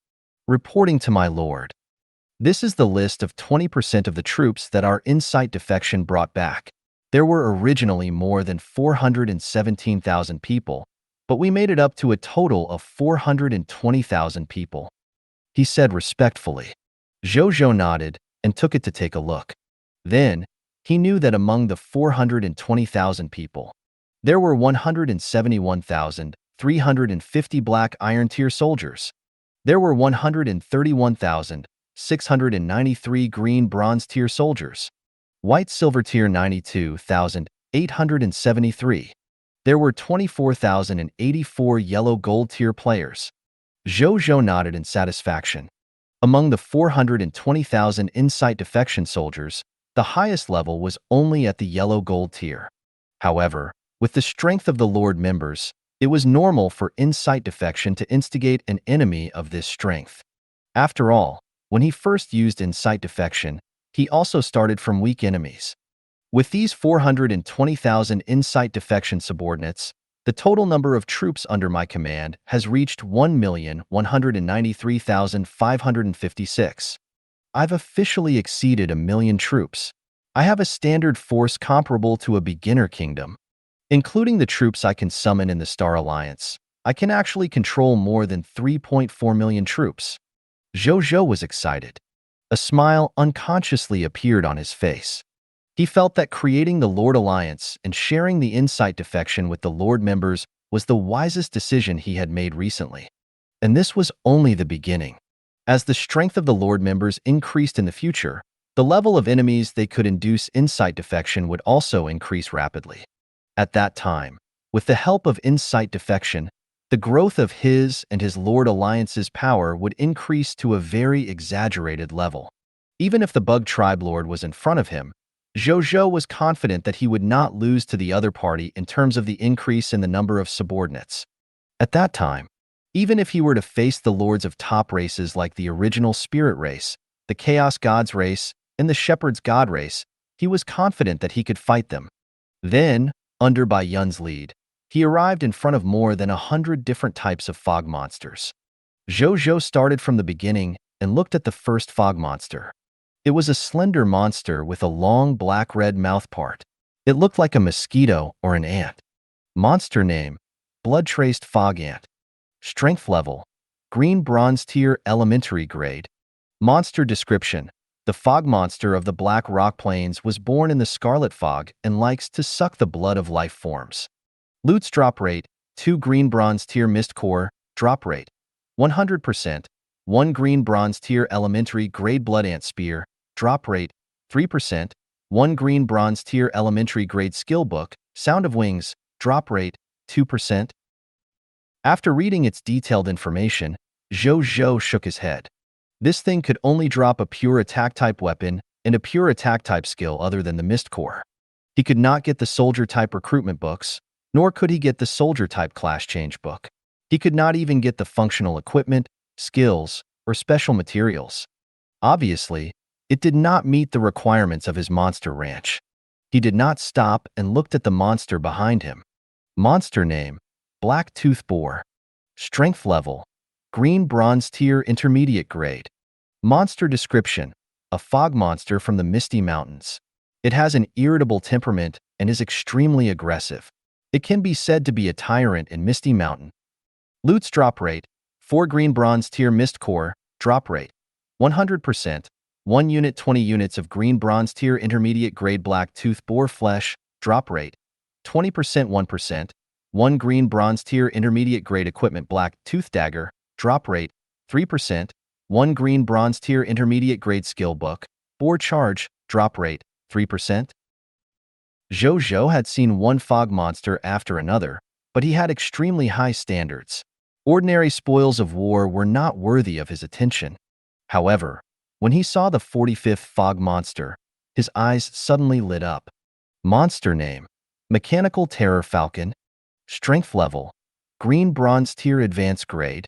Reporting to my lord. This is the list of 20% of the troops that our insight defection brought back. There were originally more than 417,000 people, but we made it up to a total of 420,000 people, he said respectfully. Zhou Zhou nodded and took it to take a look. Then, he knew that among the 420,000 people, there were 171,350 black iron tier soldiers. There were 131,693 green bronze tier soldiers. White silver tier 92,873. There were 24,084 yellow gold tier players. Zhou Zhou nodded in satisfaction. Among the 420,000 insight defection soldiers, the highest level was only at the yellow gold tier. However, with the strength of the Lord members, it was normal for insight defection to instigate an enemy of this strength. After all, when he first used insight defection, he also started from weak enemies. With these 420,000 insight defection subordinates, the total number of troops under my command has reached 1,193,556. I've officially exceeded 1 million troops. I have a standard force comparable to a beginner kingdom. Including the troops I can summon in the Star Alliance, I can actually control more than 3.4 million troops. Zhou Zhou was excited. A smile unconsciously appeared on his face. He felt that creating the Lord Alliance and sharing the insight defection with the Lord members was the wisest decision he had made recently. And this was only the beginning. As the strength of the Lord members increased in the future, the level of enemies they could induce insight defection would also increase rapidly. At that time, with the help of insight defection, the growth of his and his Lord Alliance's power would increase to a very exaggerated level. Even if the Bug Tribe Lord was in front of him, Zhou Zhou was confident that he would not lose to the other party in terms of the increase in the number of subordinates. At that time, even if he were to face the lords of top races like the original Spirit race, the Chaos Gods race, and the Shepherd's God race, he was confident that he could fight them. Then, under Bai Yun's lead, He arrived in front of more than 100 different types of fog monsters. Zhou Zhou started from the beginning and looked at the first fog monster. It was a slender monster with a long black-red mouthpart. It looked like a mosquito or an ant. Monster name: blood-traced fog ant. Strength level: green bronze tier elementary grade. Monster description: the fog monster of the Black Rock Plains was born in the scarlet fog and likes to suck the blood of life forms. Loot's drop rate: 2 green bronze tier mist core. Drop rate: 100%. 1 green bronze tier elementary grade blood ant spear. Drop rate: 3%. 1 green bronze tier elementary grade skill book, Sound of Wings. Drop rate: 2%. After reading its detailed information, Zhou Zhou shook his head. This thing could only drop a pure attack type weapon and a pure attack type skill other than the Mist Core. He could not get the soldier type recruitment books, nor could he get the soldier type class change book. He could not even get the functional equipment, skills, or special materials. Obviously, it did not meet the requirements of his monster ranch. He did not stop and looked at the monster behind him. Monster name: Black Tooth Boar. Strength level: green bronze tier intermediate grade. Monster description: a fog monster from the Misty Mountains. It has an irritable temperament and is extremely aggressive. It can be said to be a tyrant in Misty Mountain. Loot's drop rate: 4 green bronze tier mist core. Drop rate: 100%. 1 unit 20 units of green bronze tier intermediate grade black tooth boar flesh. Drop rate: 20%. 1%. 1 green bronze tier intermediate grade equipment black tooth dagger. Drop rate: 3%. 1 green bronze tier intermediate grade skill book, boar charge. Drop rate: 3%. Zhou Zhou had seen one fog monster after another, but he had extremely high standards. Ordinary spoils of war were not worthy of his attention. However, when he saw the 45th fog monster, his eyes suddenly lit up. Monster name: Mechanical Terror Falcon. Strength level: green bronze tier advanced grade.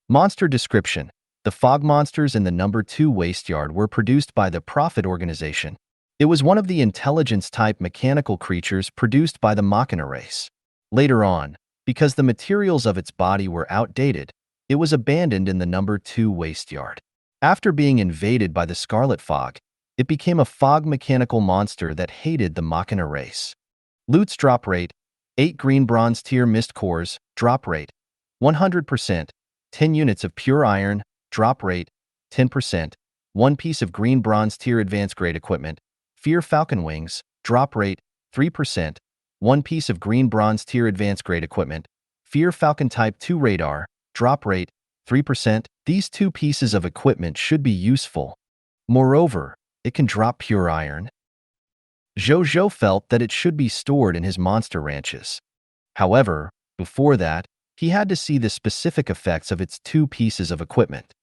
Monster description: the fog monsters in the number 2 waste yard were produced by the Prophet organization. It was one of the intelligence-type mechanical creatures produced by the Machina race. Later on, because the materials of its body were outdated, it was abandoned in the number 2 waste yard. After being invaded by the Scarlet Fog, it became a fog mechanical monster that hated the Machina race. Loot's drop rate: 8 green bronze tier mist cores. Drop rate: 100%. 10 units of pure iron. Drop rate: 10%. 1 piece of green bronze tier advanced grade equipment, Fear Falcon Wings. Drop rate: 3%. 1 piece of green bronze tier advanced grade equipment, Fear Falcon Type 2 radar. Drop rate: 3%. These 2 pieces of equipment should be useful. Moreover, it can drop pure iron. Zhou Zhou felt that it should be stored in his monster ranches. However, before that, he had to see the specific effects of its 2 pieces of equipment.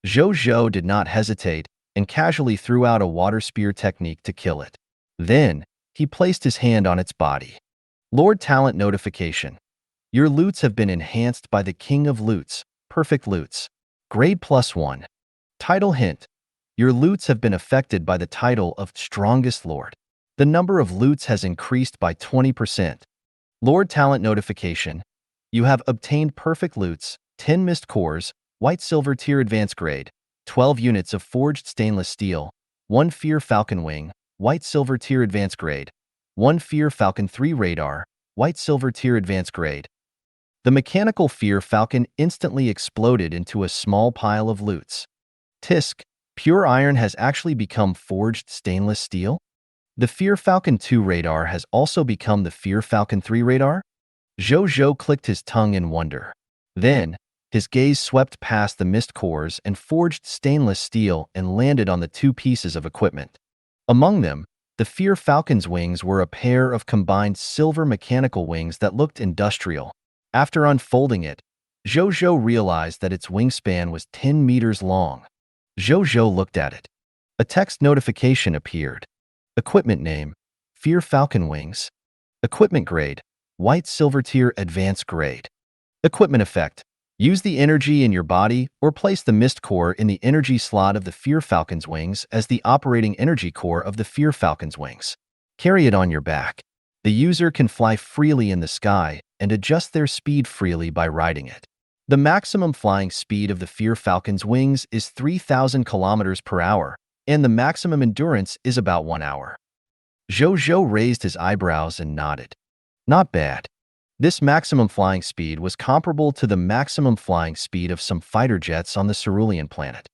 Zhou Zhou did not hesitate and casually threw out a water spear technique to kill it. Then, he placed his hand on its body. Lord Talent notification: your loots have been enhanced by the King of Loots, Perfect Loots. Grade +1. Title hint: your loots have been affected by the title of Strongest Lord. The number of loots has increased by 20%. Lord Talent notification: you have obtained Perfect Loots, 10 Mist Cores, White Silver Tier Advanced Grade, 12 units of Forged Stainless Steel, 1 Fear Falcon Wing, White Silver Tier Advanced Grade, 1 Fear Falcon 3 Radar, White Silver Tier Advanced Grade. The mechanical Fear Falcon instantly exploded into a small pile of loots. Tisk, pure iron has actually become Forged Stainless Steel? The Fear Falcon 2 radar has also become the Fear Falcon 3 radar? Zhou Zhou clicked his tongue in wonder. Then, his gaze swept past the mist cores and forged stainless steel and landed on the 2 pieces of equipment. Among them, the Fear Falcon's wings were a pair of combined silver mechanical wings that looked industrial. After unfolding it, Zhou Zhou realized that its wingspan was 10 meters long. Zhou Zhou looked at it. A text notification appeared. Equipment name: Fear Falcon Wings. Equipment grade: White Silver Tier Advanced Grade. Equipment effect: use the energy in your body or place the mist core in the energy slot of the Fear Falcon's wings as the operating energy core of the Fear Falcon's wings. Carry it on your back. The user can fly freely in the sky and adjust their speed freely by riding it. The maximum flying speed of the Fear Falcon's wings is 3,000 kilometers per hour, and the maximum endurance is about 1 hour. Zhou Zhou raised his eyebrows and nodded. Not bad. This maximum flying speed was comparable to the maximum flying speed of some fighter jets on the Cerulean planet.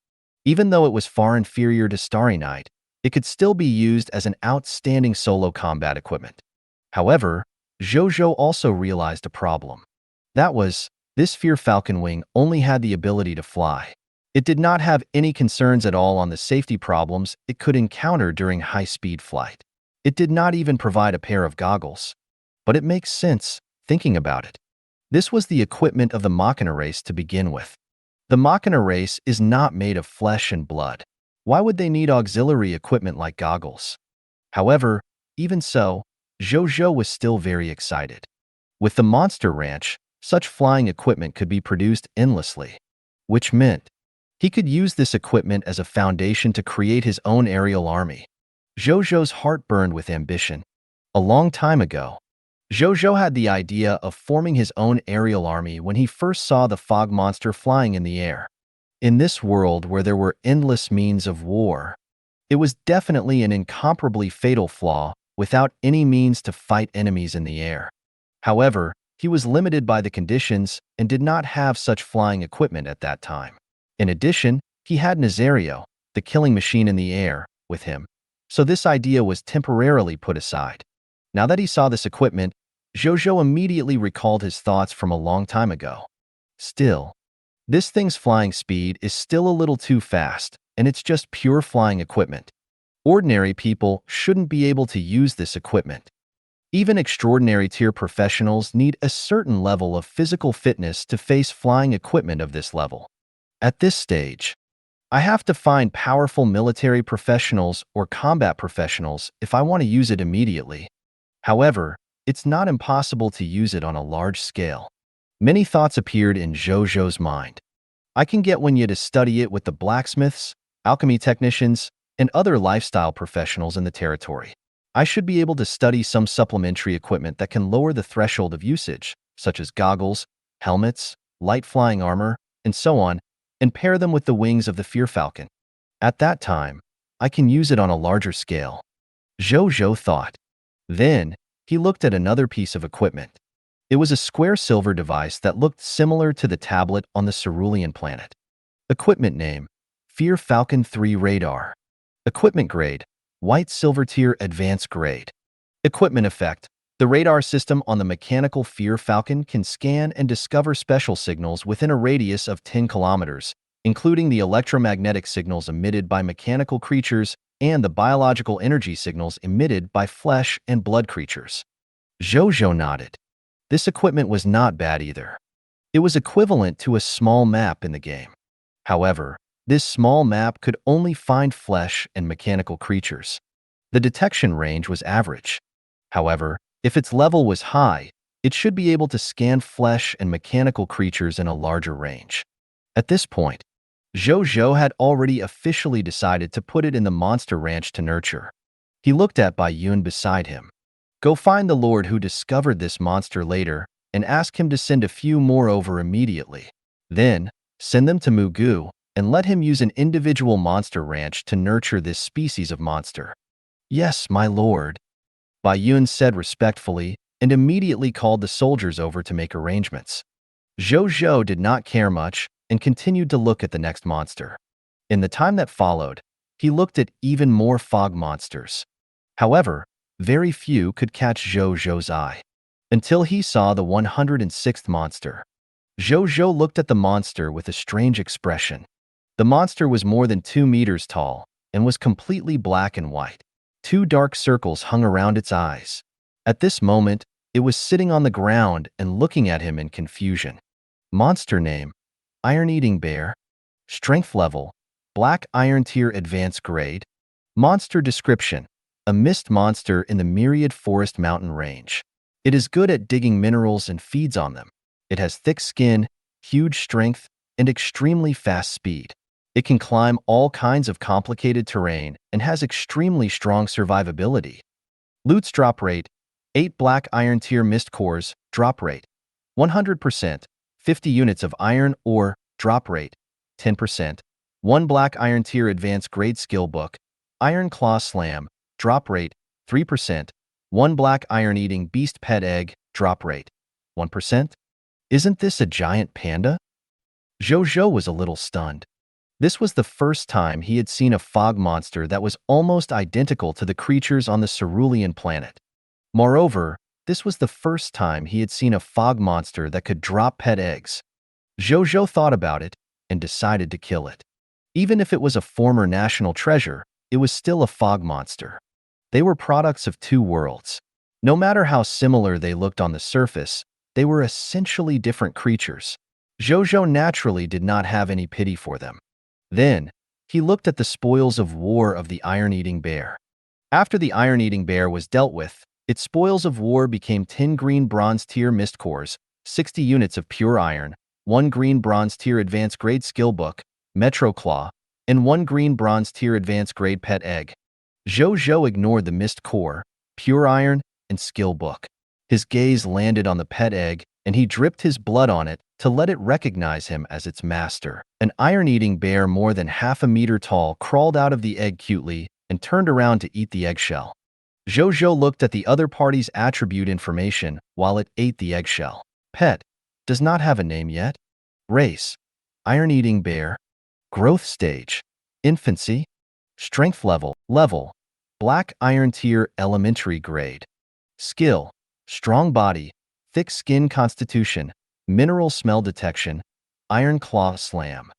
Even though it was far inferior to Starry Night, it could still be used as an outstanding solo combat equipment. However, Zhou Zhou also realized a problem. That was, this Fear Falcon wing only had the ability to fly. It did not have any concerns at all on the safety problems it could encounter during high-speed flight. It did not even provide a pair of goggles. But it makes sense, thinking about it. This was the equipment of the Machina race to begin with. The Machina race is not made of flesh and blood. Why would they need auxiliary equipment like goggles? However, even so, Zhou Zhou was still very excited. With the Monster Ranch, such flying equipment could be produced endlessly, which meant he could use this equipment as a foundation to create his own aerial army. Zhou Zhou's heart burned with ambition. A long time ago, Zhou Zhou had the idea of forming his own aerial army when he first saw the fog monster flying in the air. In this world where there were endless means of war, it was definitely an incomparably fatal flaw without any means to fight enemies in the air. However, he was limited by the conditions and did not have such flying equipment at that time. In addition, he had Nazario, the killing machine in the air, with him, so this idea was temporarily put aside. Now that he saw this equipment, Zhou Zhou immediately recalled his thoughts from a long time ago. Still, this thing's flying speed is still a little too fast, and it's just pure flying equipment. Ordinary people shouldn't be able to use this equipment. Even extraordinary tier professionals need a certain level of physical fitness to face flying equipment of this level. At this stage, I have to find powerful military professionals or combat professionals if I want to use it immediately. However, it's not impossible to use it on a large scale. Many thoughts appeared in Zhou Zhou's mind. I can get Wenya to study it with the blacksmiths, alchemy technicians, and other lifestyle professionals in the territory. I should be able to study some supplementary equipment that can lower the threshold of usage, such as goggles, helmets, light flying armor, and so on, and pair them with the wings of the Fear Falcon. At that time, I can use it on a larger scale. Zhou Zhou thought. Then, he looked at another piece of equipment. It was a square silver device that looked similar to the tablet on the Cerulean planet. Equipment name, Fear Falcon 3 Radar. Equipment grade, White Silver Tier Advanced Grade. Equipment effect, the radar system on the mechanical Fear Falcon can scan and discover special signals within a radius of 10 kilometers, including the electromagnetic signals emitted by mechanical creatures and the biological energy signals emitted by flesh and blood creatures. Zhou Zhou nodded. This equipment was not bad either. It was equivalent to a small map in the game. However, this small map could only find flesh and mechanical creatures. The detection range was average. However, if its level was high, it should be able to scan flesh and mechanical creatures in a larger range. At this point, Zhou Zhou had already officially decided to put it in the monster ranch to nurture. He looked at Bai Yun beside him. Go find the lord who discovered this monster later and ask him to send a few more over immediately. Then, send them to Mugu and let him use an individual monster ranch to nurture this species of monster. Yes, my lord, Bai Yun said respectfully and immediately called the soldiers over to make arrangements. Zhou Zhou did not care much and continued to look at the next monster. In the time that followed, he looked at even more fog monsters. However, very few could catch Zhou Zhou's eye, until he saw the 106th monster. Zhou Zhou looked at the monster with a strange expression. The monster was more than 2 meters tall and was completely black and white. 2 dark circles hung around its eyes. At this moment, it was sitting on the ground and looking at him in confusion. Monster name, Iron-Eating Bear. Strength level, Black Iron Tier Advanced Grade. Monster description, a mist monster in the Myriad Forest Mountain Range. It is good at digging minerals and feeds on them. It has thick skin, huge strength, and extremely fast speed. It can climb all kinds of complicated terrain and has extremely strong survivability. Loot's drop rate, 8 Black Iron Tier Mist Cores, drop rate, 100%, 50 units of iron ore, drop rate, 10%. 1 black iron tier advanced grade skill book, iron claw slam, drop rate, 3%. 1 black iron eating beast pet egg, drop rate, 1%. Isn't this a giant panda? Zhou Zhou was a little stunned. This was the first time he had seen a fog monster that was almost identical to the creatures on the cerulean planet. Moreover, this was the first time he had seen a fog monster that could drop pet eggs. Zhou Zhou thought about it and decided to kill it. Even if it was a former national treasure, it was still a fog monster. They were products of two worlds. No matter how similar they looked on the surface, they were essentially different creatures. Zhou Zhou naturally did not have any pity for them. Then, he looked at the spoils of war of the iron-eating bear. After the iron-eating bear was dealt with, its spoils of war became 10 green bronze tier mist cores, 60 units of pure iron, 1 green bronze tier advanced grade skill book, Metro Claw, and 1 green bronze tier advanced grade pet egg. Zhou Zhou ignored the mist core, pure iron, and skill book. His gaze landed on the pet egg, and he dripped his blood on it to let it recognize him as its master. An iron-eating bear more than half a meter tall crawled out of the egg cutely and turned around to eat the eggshell. Zhou Zhou looked at the other party's attribute information while it ate the eggshell. Pet. Does not have a name yet. Race. Iron-eating bear. Growth stage. Infancy. Strength level. Black iron tier elementary grade. Skill. Strong body. Thick skin constitution. Mineral smell detection. Iron claw slam.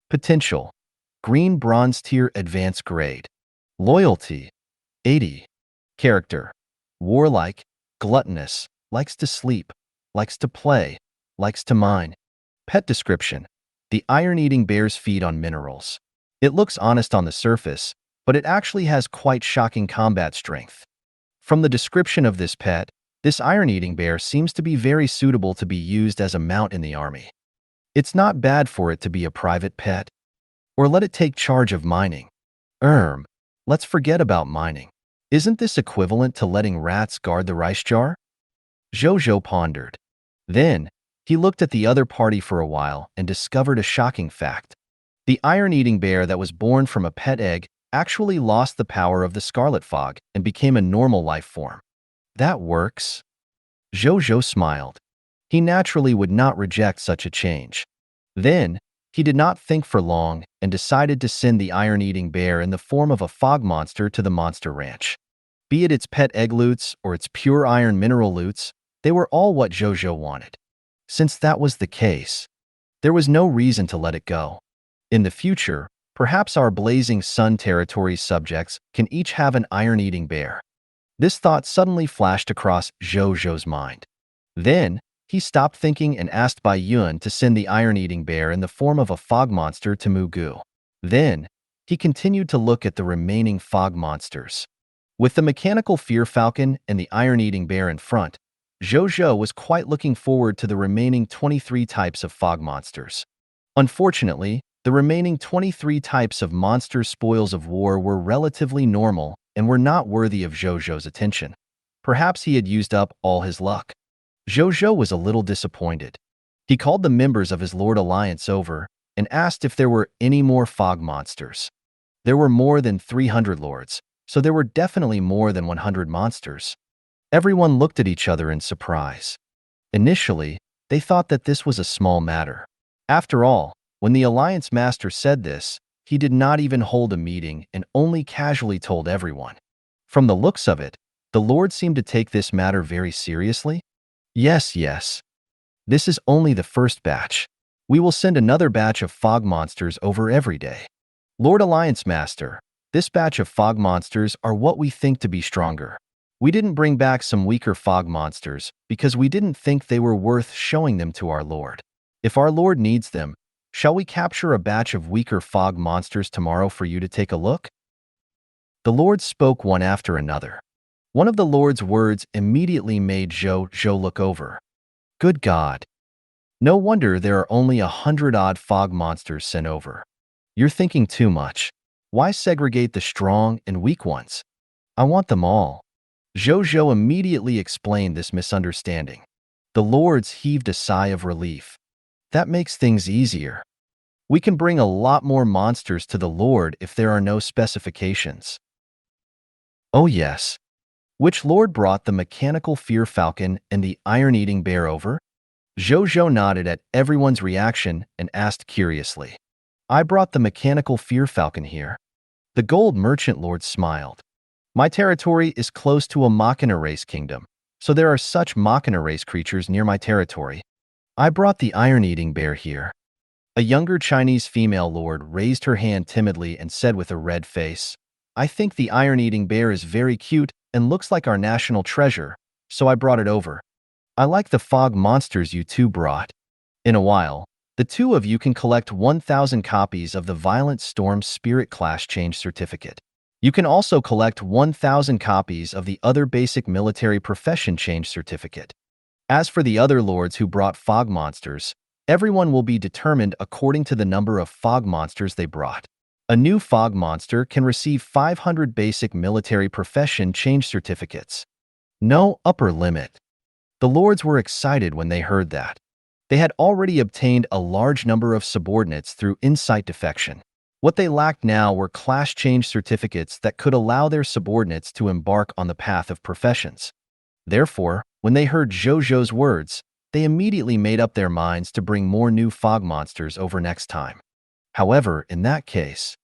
Potential. Green bronze tier advanced grade. Loyalty. 80. Character. Warlike. Gluttonous. Likes to sleep. Likes to play. Likes to mine. Pet description. The iron-eating bears feed on minerals. It looks honest on the surface, but it actually has quite shocking combat strength. From the description of this pet, this iron-eating bear seems to be very suitable to be used as a mount in the army. It's not bad for it to be a private pet. Or let it take charge of mining. Let's forget about mining. Isn't this equivalent to letting rats guard the rice jar? Zhou Zhou pondered. Then, he looked at the other party for a while and discovered a shocking fact. The iron-eating bear that was born from a pet egg actually lost the power of the scarlet fog and became a normal life form. That works. Zhou Zhou smiled. He naturally would not reject such a change. Then, he did not think for long and decided to send the iron-eating bear in the form of a fog monster to the monster ranch. Be it its pet egg loots or its pure iron mineral loots, they were all what Zhou Zhou wanted. Since that was the case, there was no reason to let it go. In the future, perhaps our Blazing Sun territory subjects can each have an iron-eating bear. This thought suddenly flashed across Zhou Zhou's mind. Then, he stopped thinking and asked Bai Yun to send the iron-eating bear in the form of a fog monster to Mugu. Then, he continued to look at the remaining fog monsters. With the mechanical fear falcon and the iron-eating bear in front, Zhou Zhou was quite looking forward to the remaining 23 types of fog monsters. Unfortunately, the remaining 23 types of monster spoils of war were relatively normal and were not worthy of Zhou Zhou's attention. Perhaps he had used up all his luck. Zhou Zhou was a little disappointed. He called the members of his Lord Alliance over and asked if there were any more fog monsters. There were more than 300 lords, so there were definitely more than 100 monsters. Everyone looked at each other in surprise. Initially, they thought that this was a small matter. After all, when the Alliance Master said this, he did not even hold a meeting and only casually told everyone. From the looks of it, the Lord seemed to take this matter very seriously. Yes. This is only the first batch. We will send another batch of fog monsters over every day. Lord Alliance Master, this batch of fog monsters are what we think to be stronger. We didn't bring back some weaker fog monsters because we didn't think they were worth showing them to our Lord. If our Lord needs them, shall we capture a batch of weaker fog monsters tomorrow for you to take a look? The Lords spoke one after another. One of the Lord's words immediately made Zhou Zhou look over. Good God! No wonder there are only 100-odd fog monsters sent over. You're thinking too much. Why segregate the strong and weak ones? I want them all. Zhou Zhou immediately explained this misunderstanding. The lords heaved a sigh of relief. That makes things easier. We can bring a lot more monsters to the lord if there are no specifications. Oh yes. Which lord brought the mechanical fear falcon and the iron-eating bear over? Zhou Zhou nodded at everyone's reaction and asked curiously. I brought the mechanical fear falcon here. The gold merchant lord smiled. My territory is close to a Machina race kingdom, so there are such Machina race creatures near my territory. I brought the iron-eating bear here. A younger Chinese female lord raised her hand timidly and said with a red face, I think the iron-eating bear is very cute and looks like our national treasure, so I brought it over. I like the fog monsters you two brought. In a while, the two of you can collect 1,000 copies of the Violent Storm Spirit Clash Change Certificate. You can also collect 1,000 copies of the other basic military profession change certificate. As for the other lords who brought fog monsters, everyone will be determined according to the number of fog monsters they brought. A new fog monster can receive 500 basic military profession change certificates. No upper limit. The lords were excited when they heard that. They had already obtained a large number of subordinates through insight defection. What they lacked now were class change certificates that could allow their subordinates to embark on the path of professions. Therefore, when they heard Zhou Zhou's words, they immediately made up their minds to bring more new fog monsters over next time. However, in that case,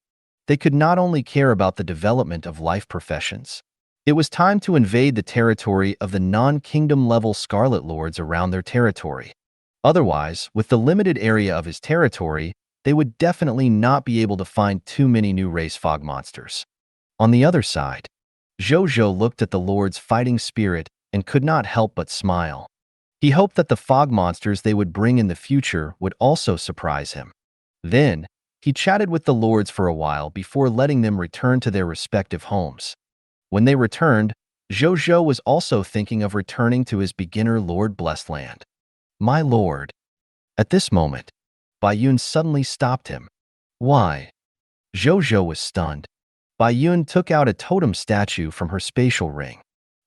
they could not only care about the development of life professions. It was time to invade the territory of the non-kingdom level Scarlet Lords around their territory. Otherwise, with the limited area of his territory, they would definitely not be able to find too many new race fog monsters. On the other side, Zhou Zhou looked at the Lord's fighting spirit and could not help but smile. He hoped that the fog monsters they would bring in the future would also surprise him. Then, he chatted with the Lords for a while before letting them return to their respective homes. When they returned, Zhou Zhou was also thinking of returning to his beginner Lord Blessed Land. My lord. At this moment, Bai Yun suddenly stopped him. Why? Zhou Zhou was stunned. Bai Yun took out a totem statue from her spatial ring.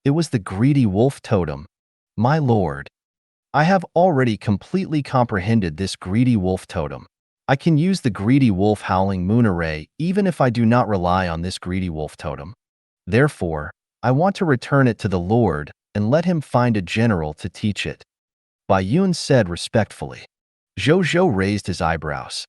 It was the greedy wolf totem. My lord. I have already completely comprehended this greedy wolf totem. I can use the greedy wolf howling moon array even if I do not rely on this greedy wolf totem. Therefore, I want to return it to the Lord and let him find a general to teach it. Bai Yun said respectfully. Zhou Zhou raised his eyebrows.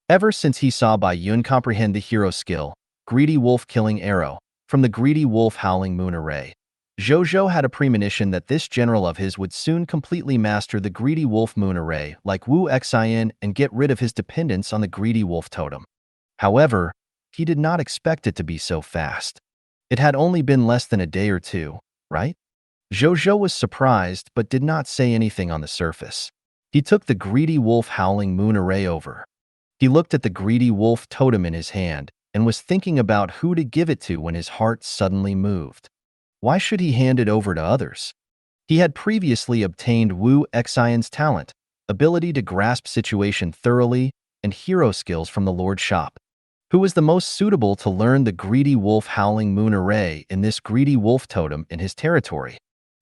Ever since he saw Bai Yun comprehend the hero skill, Greedy Wolf Killing Arrow, from the Greedy Wolf Howling Moon Array, Zhou Zhou had a premonition that this general of his would soon completely master the Greedy Wolf Moon Array like Wu Xian and get rid of his dependence on the Greedy Wolf Totem. However, he did not expect it to be so fast. It had only been less than a day or two, right? Zhou Zhou was surprised but did not say anything on the surface. He took the Greedy Wolf Howling Moon Array over. He looked at the Greedy Wolf Totem in his hand and was thinking about who to give it to when his heart suddenly moved. Why should he hand it over to others? He had previously obtained Wu Xian's talent, ability to grasp situation thoroughly, and hero skills from the Lord's shop. Who was the most suitable to learn the Greedy Wolf Howling Moon Array in this Greedy Wolf Totem in his territory?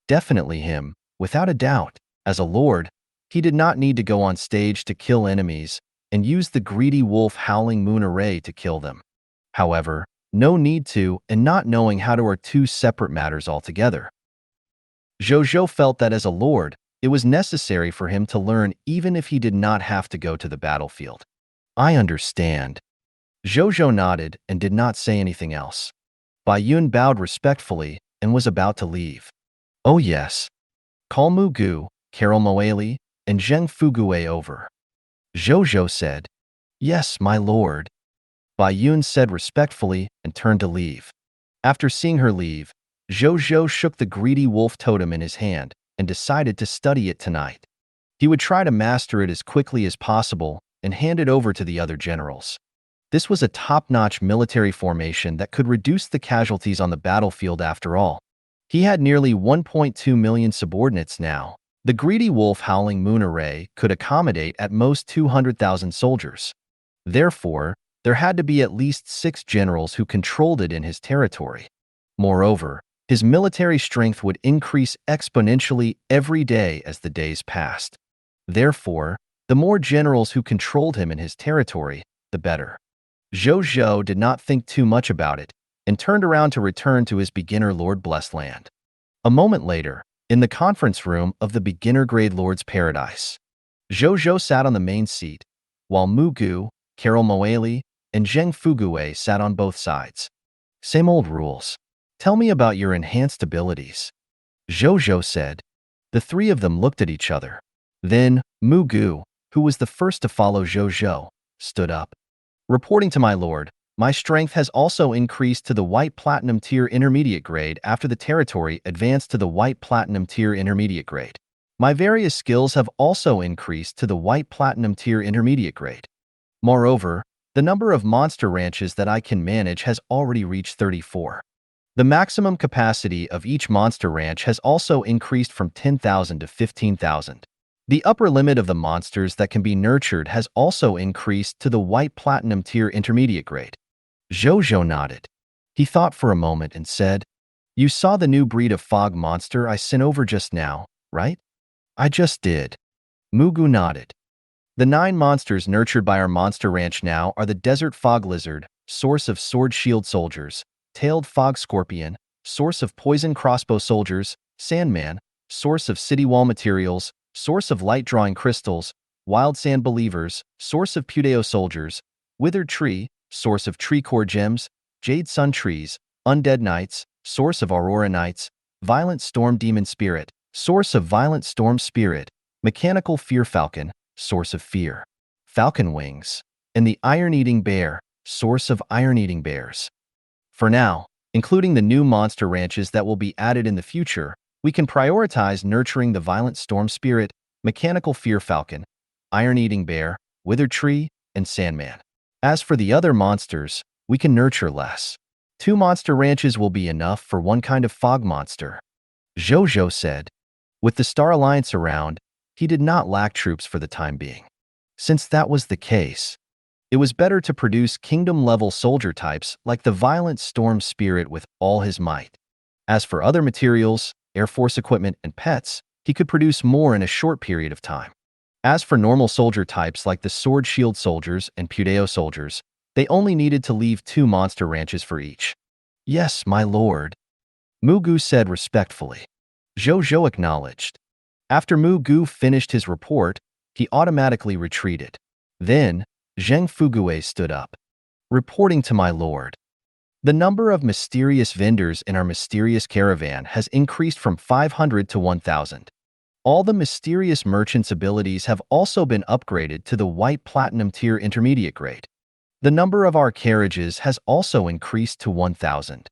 Definitely him, without a doubt. As a lord, he did not need to go on stage to kill enemies and use the Greedy Wolf Howling Moon Array to kill them. However, no need to and not knowing how to are two separate matters altogether. Zhou Zhou felt that as a lord, it was necessary for him to learn even if he did not have to go to the battlefield. I understand. Zhou Zhou nodded and did not say anything else. Bai Yun bowed respectfully and was about to leave. Oh yes. Call Mu Gu, Carol Moali, and Zheng Fugue over. Zhou Zhou said. Yes, my lord. Bai Yun said respectfully and turned to leave. After seeing her leave, Zhou Zhou shook the Greedy Wolf Totem in his hand and decided to study it tonight. He would try to master it as quickly as possible and hand it over to the other generals. This was a top-notch military formation that could reduce the casualties on the battlefield after all. He had nearly 1.2 million subordinates now. The Greedy Wolf Howling Moon Array could accommodate at most 200,000 soldiers. Therefore, there had to be at least 6 generals who controlled it in his territory. Moreover, His military strength would increase exponentially every day as the days passed. Therefore, the more generals who controlled him in his territory, the better. Zhou Zhou did not think too much about it and turned around to return to his beginner Lord Blessed land. A moment later, in the conference room of the beginner grade Lord's Paradise, Zhou Zhou sat on the main seat, while Mu Gu, Carol Moeli, and Zheng Fugue sat on both sides. Same old rules. Tell me about your enhanced abilities, Zhou Zhou said. The three of them looked at each other. Then, Mu Gu, who was the first to follow Zhou Zhou, stood up. Reporting to my lord, my strength has also increased to the White Platinum Tier Intermediate grade after the territory advanced to the White Platinum Tier Intermediate grade. My various skills have also increased to the White Platinum Tier Intermediate grade. Moreover, the number of monster ranches that I can manage has already reached 34. The maximum capacity of each monster ranch has also increased from 10,000 to 15,000. The upper limit of the monsters that can be nurtured has also increased to the White Platinum Tier Intermediate grade. Zhou Zhou nodded. He thought for a moment and said, "You saw the new breed of fog monster I sent over just now, right?" "I just did." Mugu nodded. The 9 monsters nurtured by our monster ranch now are the Desert Fog Lizard, source of Sword Shield Soldiers, Tailed Fog Scorpion, source of Poison Crossbow Soldiers, Sandman, source of City Wall Materials, source of Light Drawing Crystals, Wild Sand Believers, source of Pudeo Soldiers, Withered Tree, source of Tree Core Gems, Jade Sun Trees, Undead Knights, source of Aurora Knights, Violent Storm Demon Spirit, source of Violent Storm Spirit, Mechanical Fear Falcon, source of Fear, Falcon Wings, and the Iron-Eating Bear, source of Iron-Eating Bears. For now, including the new monster ranches that will be added in the future, we can prioritize nurturing the Violent Storm Spirit, Mechanical Fear Falcon, Iron-Eating Bear, Withered Tree, and Sandman. As for the other monsters, we can nurture less. 2 monster ranches will be enough for one kind of fog monster, Zhou Zhou said. With the Star Alliance around, he did not lack troops for the time being. Since that was the case, it was better to produce kingdom-level soldier types like the Violent Storm Spirit with all his might. As for other materials, Air Force equipment, and pets, he could produce more in a short period of time. As for normal soldier types like the Sword Shield Soldiers and Pudeo Soldiers, they only needed to leave 2 monster ranches for each. "Yes, my lord," Mugu said respectfully. Zhou Zhou acknowledged. After Mugu finished his report, he automatically retreated. Then, Zheng Fugue stood up. "Reporting to my lord. The number of mysterious vendors in our mysterious caravan has increased from 500 to 1,000. All the mysterious merchants' abilities have also been upgraded to the White Platinum Tier Intermediate grade. The number of our carriages has also increased to 1,000.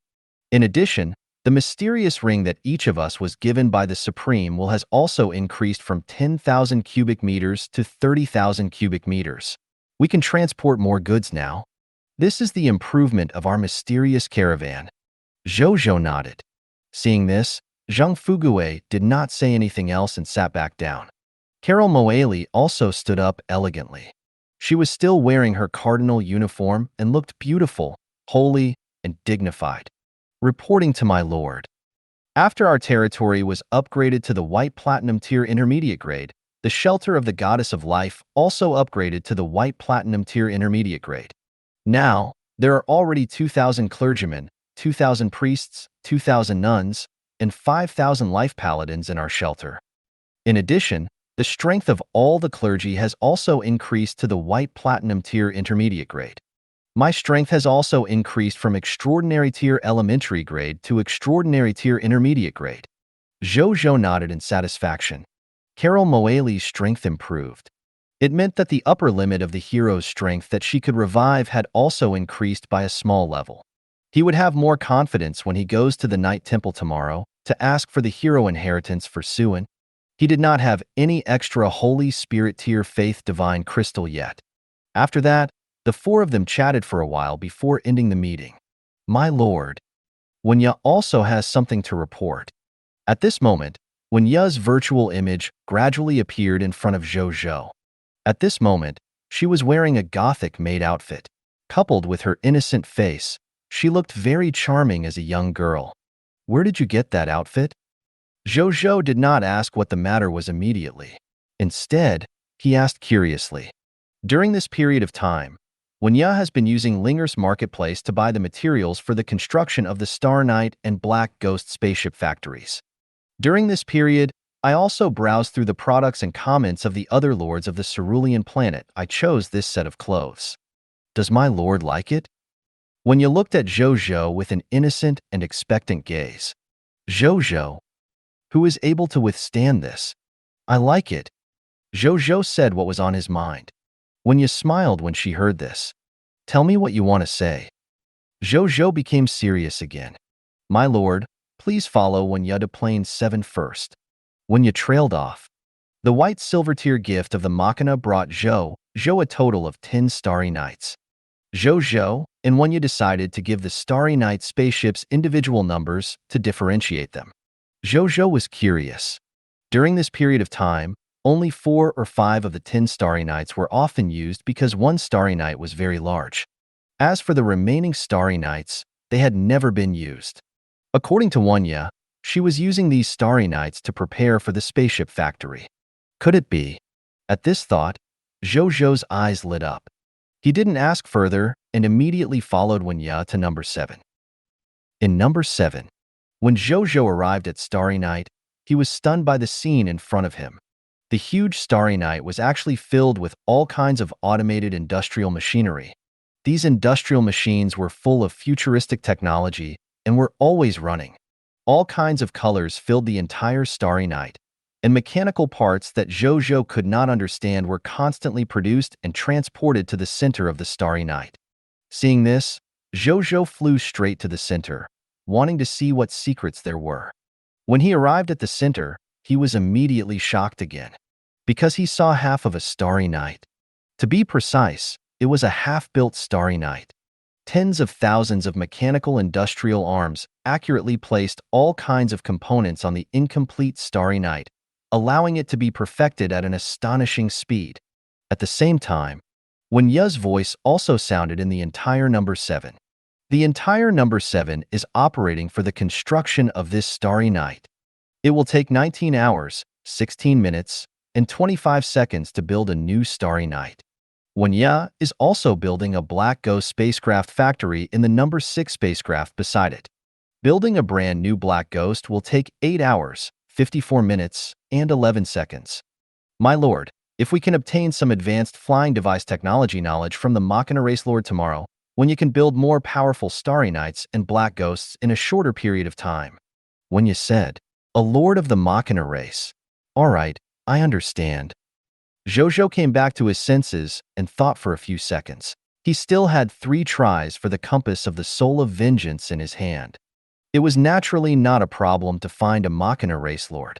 In addition, the mysterious ring that each of us was given by the Supreme will has also increased from 10,000 cubic meters to 30,000 cubic meters. We can transport more goods now. This is the improvement of our mysterious caravan." Zhou Zhou nodded. Seeing this, Zheng Fugue did not say anything else and sat back down. Carol Moeli also stood up elegantly. She was still wearing her cardinal uniform and looked beautiful, holy, and dignified. "Reporting to my lord. After our territory was upgraded to the White Platinum Tier Intermediate grade, the Shelter of the Goddess of Life also upgraded to the White Platinum Tier Intermediate grade. Now, there are already 2,000 clergymen, 2,000 priests, 2,000 nuns, and 5,000 life paladins in our shelter. In addition, the strength of all the clergy has also increased to the White Platinum Tier Intermediate grade. My strength has also increased from Extraordinary Tier Elementary grade to Extraordinary Tier Intermediate grade." Zhou Zhou nodded in satisfaction. Carol Moeli's strength improved. It meant that the upper limit of the hero's strength that she could revive had also increased by a small level. He would have more confidence when he goes to the Night Temple tomorrow to ask for the hero inheritance for Suan. He did not have any extra Holy Spirit Tier Faith Divine Crystal yet. After that, the 4 of them chatted for a while before ending the meeting. "My lord, Wenya also has something to report." At this moment, Wenya's virtual image gradually appeared in front of Zhou Zhou. At this moment, she was wearing a Gothic maid outfit. Coupled with her innocent face, she looked very charming as a young girl. Where did you get that outfit? Zhou Zhou did not ask what the matter was immediately. Instead, he asked curiously. During this period of time, Wenya has been using Linger's marketplace to buy the materials for the construction of the Star Knight and Black Ghost spaceship factories. During this period, I also browsed through the products and comments of the other lords of the cerulean planet. I chose this set of clothes. Does my lord like it? Wenya looked at Zhou Zhou with an innocent and expectant gaze. Zhou Zhou, who is able to withstand this? I like it. Zhou Zhou said what was on his mind. Wenya smiled when she heard this. Tell me what you want to say. Zhou Zhou became serious again. My lord, please follow Wenya to plane 7 first. Wenya trailed off. The white silver tier gift of the Machina brought Zhou Zhou a total of 10 starry nights. Zhou Zhou and Wenya decided to give the starry night spaceships individual numbers to differentiate them. Zhou Zhou was curious. During this period of time, only 4 or 5 of the 10 starry nights were often used because one starry night was very large. As for the remaining starry nights, they had never been used. According to Wenya, she was using these starry nights to prepare for the spaceship factory. Could it be? At this thought, Zhou Zhou's eyes lit up. He didn't ask further and immediately followed Wenya to number 7. In number 7, when Zhou Zhou arrived at Starry Night, he was stunned by the scene in front of him. The huge Starry Night was actually filled with all kinds of automated industrial machinery. These industrial machines were full of futuristic technology and were always running. All kinds of colors filled the entire Starry Night, and mechanical parts that Zhou Zhou could not understand were constantly produced and transported to the center of the Starry Night. Seeing this, Zhou Zhou flew straight to the center, wanting to see what secrets there were. When he arrived at the center, he was immediately shocked again, because he saw half of a starry night. To be precise, it was a half-built starry night. Tens of thousands of mechanical industrial arms accurately placed all kinds of components on the incomplete starry night, allowing it to be perfected at an astonishing speed. At the same time, Wenya's voice also sounded in the entire number 7. The entire number 7 is operating for the construction of this starry night. It will take 19 hours, 16 minutes, and 25 seconds to build a new starry night. Wenya is also building a Black Ghost spacecraft factory in the number 6 spacecraft beside it. Building a brand new Black Ghost will take 8 hours, 54 minutes, and 11 seconds. My lord, if we can obtain some advanced flying device technology knowledge from the Machina race lord tomorrow, when you can build more powerful starry nights and Black Ghosts in a shorter period of time. Wenya said, a lord of the Machina race. All right, I understand. Zhou Zhou came back to his senses and thought for a few seconds. He still had 3 tries for the compass of the soul of vengeance in his hand. It was naturally not a problem to find a Machina race lord.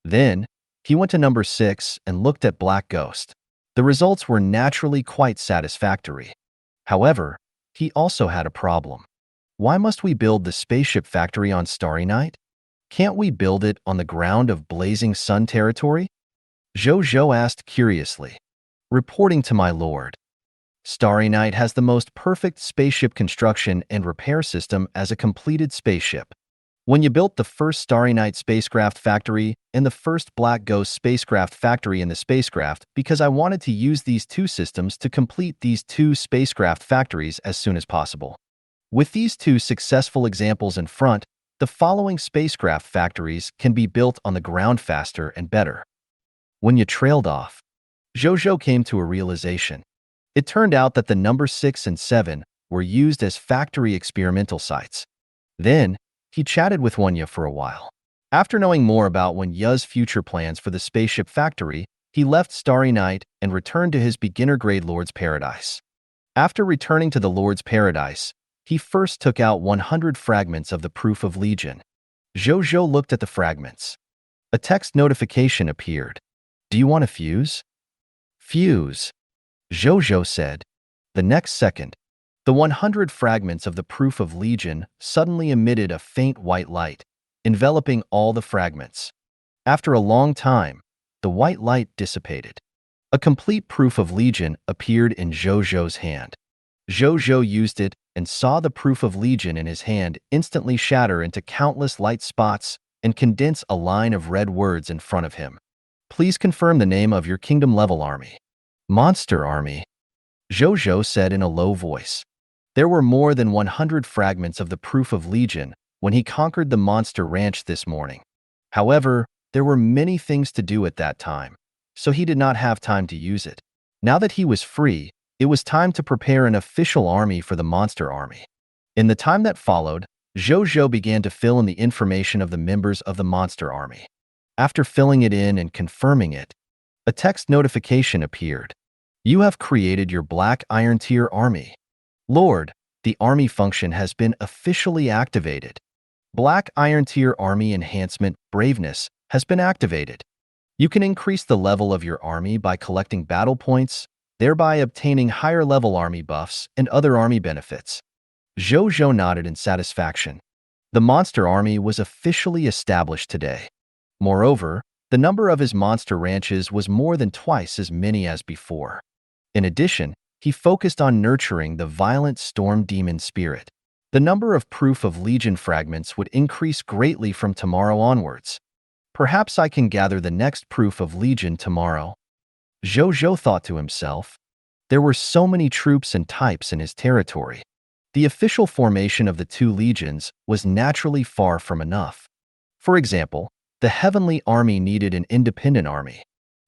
Then, he went to number 6 and looked at Black Ghost. The results were naturally quite satisfactory. However, he also had a problem. Why must we build the spaceship factory on Starry Night? Can't we build it on the ground of Blazing Sun territory? Zhou Zhou asked curiously. Reporting to my lord, Starry Night has the most perfect spaceship construction and repair system as a completed spaceship. When you built the first Starry Night spacecraft factory and the first Black Ghost spacecraft factory in the spacecraft because I wanted to use these 2 systems to complete these 2 spacecraft factories as soon as possible. With these 2 successful examples in front, the following spacecraft factories can be built on the ground faster and better. When you trailed off, Zhou Zhou came to a realization. It turned out that the number 6 and 7 were used as factory experimental sites. Then, he chatted with Wenya for a while. After knowing more about Wenya's future plans for the spaceship factory, he left Starry Night and returned to his beginner-grade Lord's Paradise. After returning to the Lord's Paradise, he first took out 100 fragments of the Proof of Legion. Zhou Zhou looked at the fragments. A text notification appeared. Do you want to fuse? Fuse, Zhou Zhou said. The next second, the 100 fragments of the Proof of Legion suddenly emitted a faint white light, enveloping all the fragments. After a long time, the white light dissipated. A complete Proof of Legion appeared in Zhou Zhou's hand. Zhou Zhou used it and saw the proof of legion in his hand instantly shatter into countless light spots and condense a line of red words in front of him. Please confirm the name of your kingdom-level army. Monster army, Zhou Zhou said in a low voice. There were more than 100 fragments of the proof of legion when he conquered the monster ranch this morning. However, there were many things to do at that time, so he did not have time to use it. Now that he was free, it was time to prepare an official army for the monster army. In the time that followed, Zhou Zhou began to fill in the information of the members of the monster army. After filling it in and confirming it, a text notification appeared. You have created your Black Iron Tier army. Lord, the army function has been officially activated. Black Iron Tier army enhancement braveness has been activated. You can increase the level of your army by collecting battle points, thereby obtaining higher level army buffs and other army benefits. Zhou Zhou nodded in satisfaction. The monster army was officially established today. Moreover, the number of his monster ranches was more than twice as many as before. In addition, he focused on nurturing the violent storm demon spirit. The number of proof of legion fragments would increase greatly from tomorrow onwards. Perhaps I can gather the next proof of legion tomorrow. Zhou Zhou thought to himself. There were so many troops and types in his territory. The official formation of the two legions was naturally far from enough. For example, the heavenly army needed an independent army.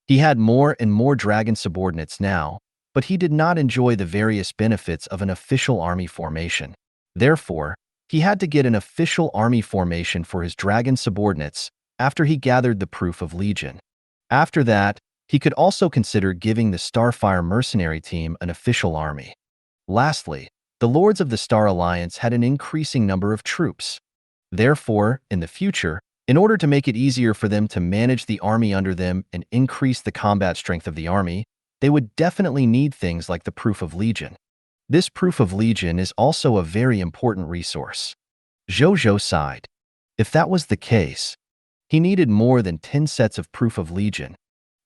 He had more and more dragon subordinates now, but he did not enjoy the various benefits of an official army formation. Therefore, he had to get an official army formation for his dragon subordinates after he gathered the proof of legion. After that, he could also consider giving the Starfire mercenary team an official army. Lastly, the Lords of the Star Alliance had an increasing number of troops. Therefore, in the future, in order to make it easier for them to manage the army under them and increase the combat strength of the army, they would definitely need things like the proof of legion. This proof of legion is also a very important resource. Zhou Zhou sighed. If that was the case, he needed more than 10 sets of proof of legion.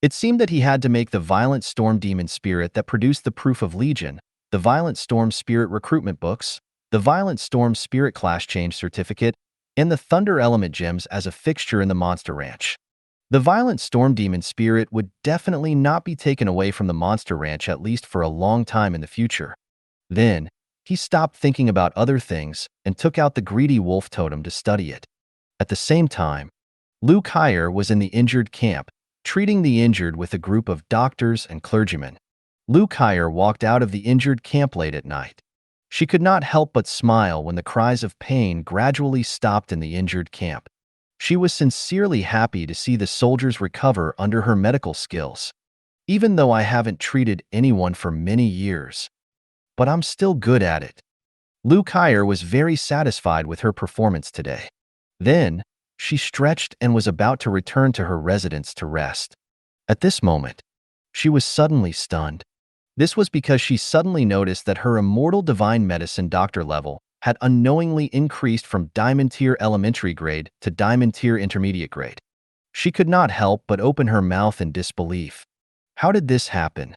It seemed that he had to make the violent storm demon spirit that produced the proof of legion, the violent storm spirit recruitment books, the violent storm spirit class change certificate, and the thunder element gems as a fixture in the monster ranch. The violent storm demon spirit would definitely not be taken away from the monster ranch at least for a long time in the future. Then, he stopped thinking about other things and took out the greedy wolf totem to study it. At the same time, Lu Kaier was in the injured camp, treating the injured with a group of doctors and clergymen. Lu Kaier walked out of the injured camp late at night. She could not help but smile when the cries of pain gradually stopped in the injured camp. She was sincerely happy to see the soldiers recover under her medical skills. Even though I haven't treated anyone for many years, but I'm still good at it. Lu Kaier was very satisfied with her performance today. Then, she stretched and was about to return to her residence to rest. At this moment, she was suddenly stunned. This was because she suddenly noticed that her immortal divine medicine doctor level had unknowingly increased from diamond tier elementary grade to diamond tier intermediate grade. She could not help but open her mouth in disbelief. How did this happen?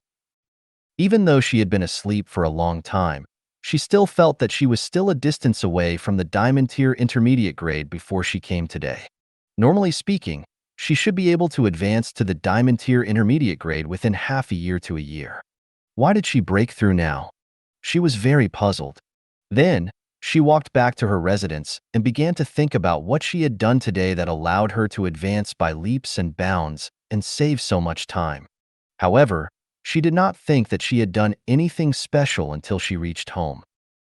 Even though she had been asleep for a long time, she still felt that she was still a distance away from the diamond tier intermediate grade before she came today. Normally speaking, she should be able to advance to the diamond tier intermediate grade within half a year to a year. Why did she break through now? She was very puzzled. Then, she walked back to her residence and began to think about what she had done today that allowed her to advance by leaps and bounds and save so much time. However, she did not think that she had done anything special until she reached home.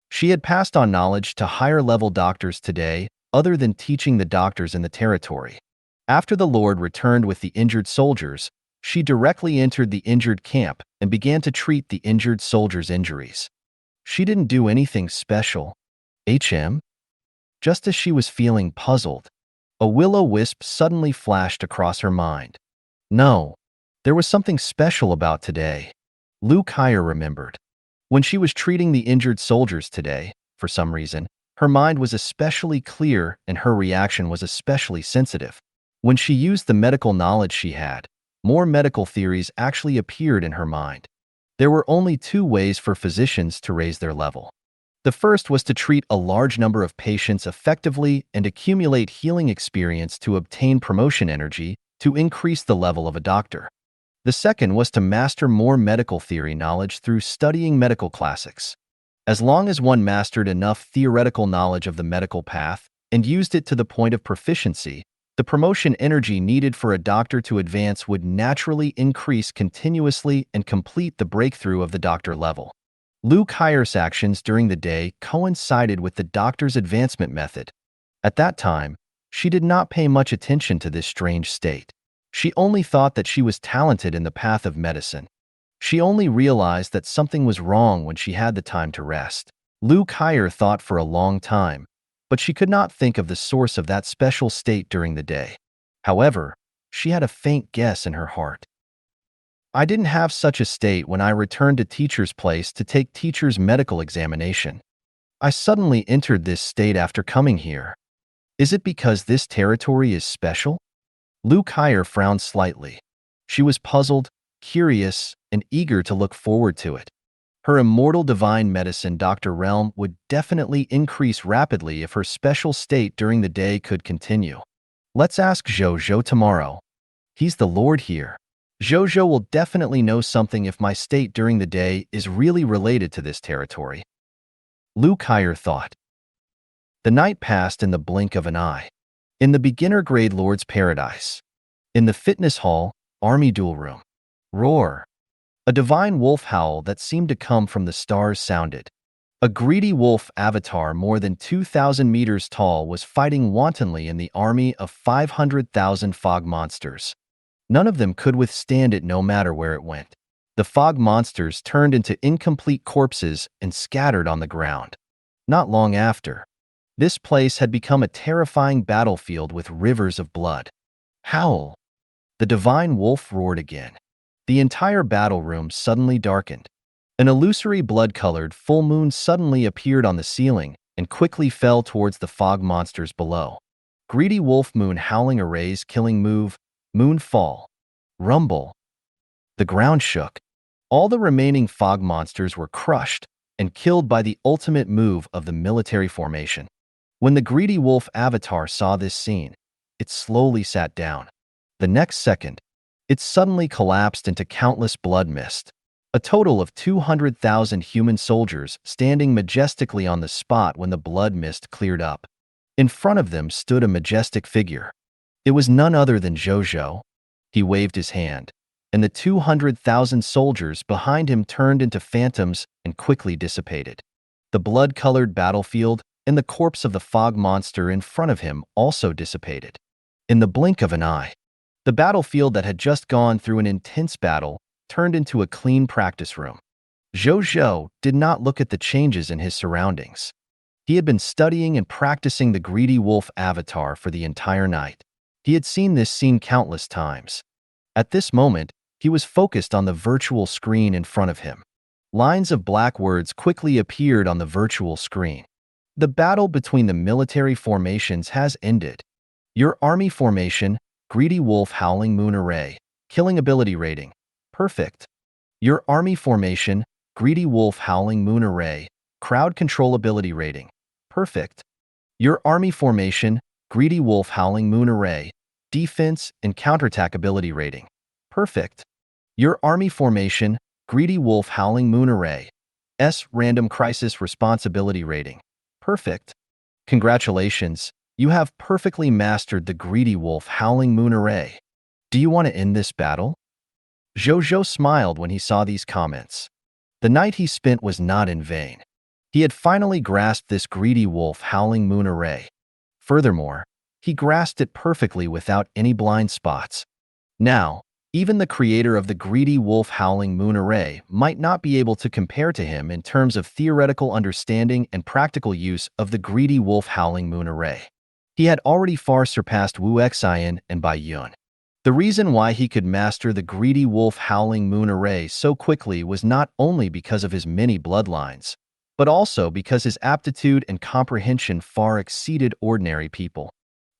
She had passed on knowledge to higher-level doctors today, other than teaching the doctors in the territory. After the Lord returned with the injured soldiers, she directly entered the injured camp and began to treat the injured soldiers' injuries. She didn't do anything special. Just as she was feeling puzzled, a will-o-wisp suddenly flashed across her mind. No, there was something special about today. Lu Kaier remembered. When she was treating the injured soldiers today, for some reason, her mind was especially clear and her reaction was especially sensitive. When she used the medical knowledge she had, more medical theories actually appeared in her mind. There were only two ways for physicians to raise their level. The first was to treat a large number of patients effectively and accumulate healing experience to obtain promotion energy to increase the level of a doctor. The second was to master more medical theory knowledge through studying medical classics. As long as one mastered enough theoretical knowledge of the medical path and used it to the point of proficiency, the promotion energy needed for a doctor to advance would naturally increase continuously and complete the breakthrough of the doctor level. Lu Kai's actions during the day coincided with the doctor's advancement method. At that time, she did not pay much attention to this strange state. She only thought that she was talented in the path of medicine. She only realized that something was wrong when she had the time to rest. Lu Kai thought for a long time, but she could not think of the source of that special state during the day. However, she had a faint guess in her heart. I didn't have such a state when I returned to teacher's place to take teacher's medical examination. I suddenly entered this state after coming here. Is it because this territory is special? Lu Kai frowned slightly. She was puzzled, curious, and eager to look forward to it. Her immortal divine medicine Dr. Realm would definitely increase rapidly if her special state during the day could continue. Let's ask Zhou Zhou tomorrow. He's the Lord here. Zhou Zhou will definitely know something if my state during the day is really related to this territory. Lu Kai thought. The night passed in the blink of an eye. In the beginner grade Lord's Paradise. In the fitness hall, army duel room. Roar. A divine wolf howl that seemed to come from the stars sounded. A greedy wolf avatar more than 2,000 meters tall was fighting wantonly in the army of 500,000 fog monsters. None of them could withstand it no matter where it went. The fog monsters turned into incomplete corpses and scattered on the ground. Not long after, this place had become a terrifying battlefield with rivers of blood. Howl! The divine wolf roared again. The entire battle room suddenly darkened. An illusory blood-colored full moon suddenly appeared on the ceiling and quickly fell towards the fog monsters below. Greedy wolf moon howling arrays killing move, moon fall. Rumble. The ground shook. All the remaining fog monsters were crushed and killed by the ultimate move of the military formation. When the greedy wolf avatar saw this scene, it slowly sat down. The next second, it suddenly collapsed into countless blood mist. A total of 200,000 human soldiers standing majestically on the spot when the blood mist cleared up. In front of them stood a majestic figure. It was none other than Zhou Zhou. He waved his hand, and the 200,000 soldiers behind him turned into phantoms and quickly dissipated. The blood-colored battlefield and the corpse of the fog monster in front of him also dissipated. In the blink of an eye, the battlefield that had just gone through an intense battle turned into a clean practice room. Zhou Zhou did not look at the changes in his surroundings. He had been studying and practicing the greedy wolf avatar for the entire night. He had seen this scene countless times. At this moment, he was focused on the virtual screen in front of him. Lines of black words quickly appeared on the virtual screen. The battle between the military formations has ended. Your army formation, Greedy Wolf Howling Moon Array, Killing Ability Rating, Perfect. Your army formation, Greedy Wolf Howling Moon Array, Crowd Control Ability Rating, Perfect. Your army formation, Greedy Wolf Howling Moon Array, Defense and Counterattack Ability Rating, Perfect. Your army formation, Greedy Wolf Howling Moon Array, S Random Crisis Responsibility Rating, Perfect. Congratulations, you have perfectly mastered the Greedy Wolf Howling Moon Array. Do you want to end this battle? Zhou Zhou smiled when he saw these comments. The night he spent was not in vain. He had finally grasped this Greedy Wolf Howling Moon Array. Furthermore, he grasped it perfectly without any blind spots. Now, even the creator of the Greedy Wolf Howling Moon Array might not be able to compare to him in terms of theoretical understanding and practical use of the Greedy Wolf Howling Moon Array. He had already far surpassed Wu Xian and Bai Yun. The reason why he could master the Greedy Wolf Howling Moon Array so quickly was not only because of his many bloodlines, but also because his aptitude and comprehension far exceeded ordinary people.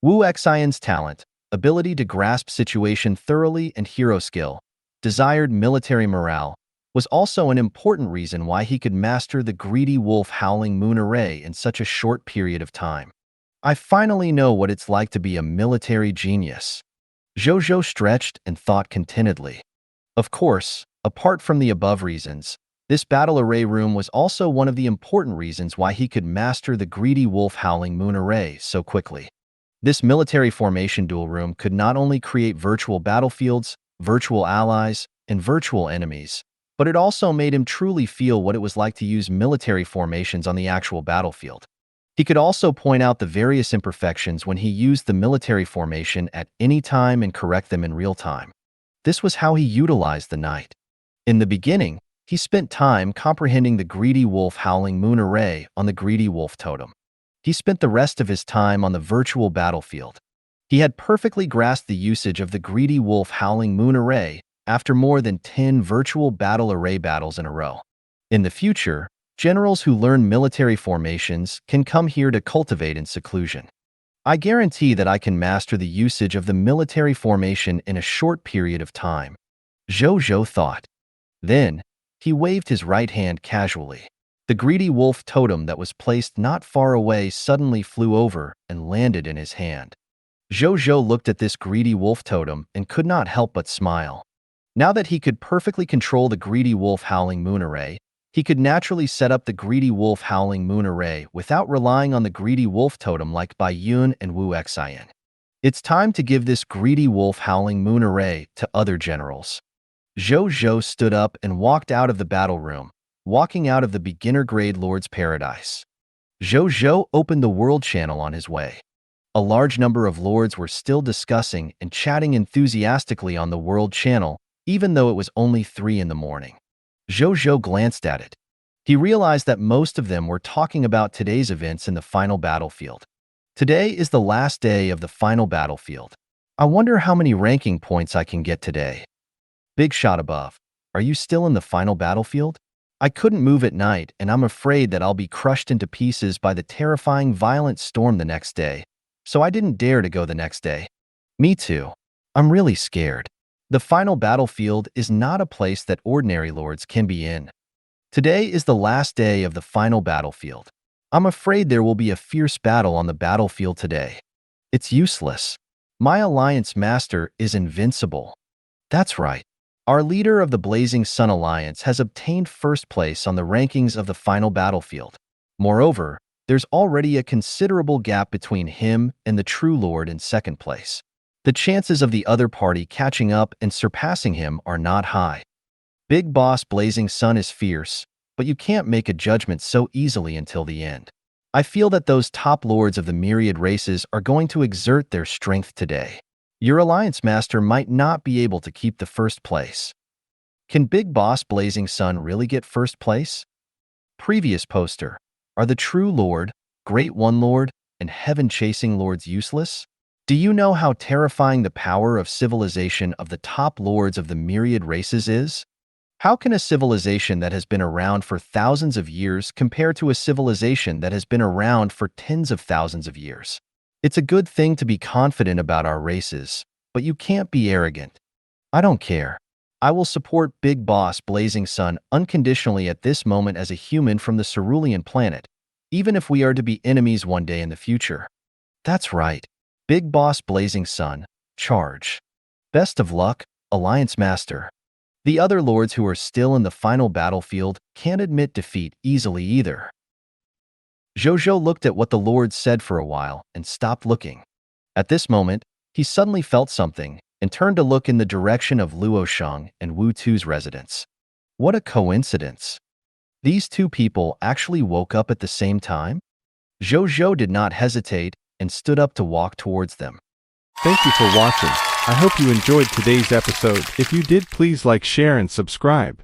Wu Xian's talent, ability to grasp situation thoroughly and hero skill, desired military morale, was also an important reason why he could master the greedy wolf howling moon array in such a short period of time. I finally know what it's like to be a military genius. Zhou Zhou stretched and thought contentedly. Of course, apart from the above reasons, this battle array room was also one of the important reasons why he could master the greedy wolf howling moon array so quickly. This military formation duel room could not only create virtual battlefields, virtual allies, and virtual enemies, but it also made him truly feel what it was like to use military formations on the actual battlefield. He could also point out the various imperfections when he used the military formation at any time and correct them in real time. This was how he utilized the night. In the beginning, he spent time comprehending the greedy wolf howling moon array on the greedy wolf totem. He spent the rest of his time on the virtual battlefield. He had perfectly grasped the usage of the greedy wolf howling moon array after more than 10 virtual battle array battles in a row. In the future, generals who learn military formations can come here to cultivate in seclusion. I guarantee that I can master the usage of the military formation in a short period of time, Zhou Zhou thought. Then, he waved his right hand casually. The greedy wolf totem that was placed not far away suddenly flew over and landed in his hand. Zhou Zhou looked at this greedy wolf totem and could not help but smile. Now that he could perfectly control the greedy wolf howling moon array, he could naturally set up the greedy wolf howling moon array without relying on the greedy wolf totem like Bai Yun and Wu Xian. It's time to give this greedy wolf howling moon array to other generals. Zhou Zhou stood up and walked out of the battle room, walking out of the beginner-grade Lord's Paradise. Zhou Zhou opened the World Channel on his way. A large number of lords were still discussing and chatting enthusiastically on the World Channel, even though it was only 3 in the morning. Zhou Zhou glanced at it. He realized that most of them were talking about today's events in the final battlefield. Today is the last day of the final battlefield. I wonder how many ranking points I can get today. Big shot above. Are you still in the final battlefield? I couldn't move at night, and I'm afraid that I'll be crushed into pieces by the terrifying violent storm the next day, so I didn't dare to go the next day. Me too. I'm really scared. The final battlefield is not a place that ordinary lords can be in. Today is the last day of the final battlefield. I'm afraid there will be a fierce battle on the battlefield today. It's useless. My alliance master is invincible. That's right. Our leader of the Blazing Sun Alliance has obtained first place on the rankings of the final battlefield. Moreover, there's already a considerable gap between him and the true lord in second place. The chances of the other party catching up and surpassing him are not high. Big Boss Blazing Sun is fierce, but you can't make a judgment so easily until the end. I feel that those top lords of the myriad races are going to exert their strength today. Your alliance master might not be able to keep the first place. Can Big Boss Blazing Sun really get first place? Previous poster. Are the true lord, great one lord, and heaven-chasing lords useless? Do you know how terrifying the power of civilization of the top lords of the myriad races is? How can a civilization that has been around for thousands of years compare to a civilization that has been around for tens of thousands of years? It's a good thing to be confident about our races, but you can't be arrogant. I don't care. I will support Big Boss Blazing Sun unconditionally at this moment as a human from the Cerulean planet, even if we are to be enemies one day in the future. That's right. Big Boss Blazing Sun, charge. Best of luck, Alliance Master. The other lords who are still in the final battlefield can't admit defeat easily either. Zhou Zhou looked at what the lords said for a while and stopped looking. At this moment, he suddenly felt something and turned to look in the direction of Luo Sheng and Wu Tu's residence. What a coincidence. These two people actually woke up at the same time? Zhou Zhou did not hesitate and stood up to walk towards them. Thank you for watching. I hope you enjoyed today's episode. If you did, please like, share, and subscribe.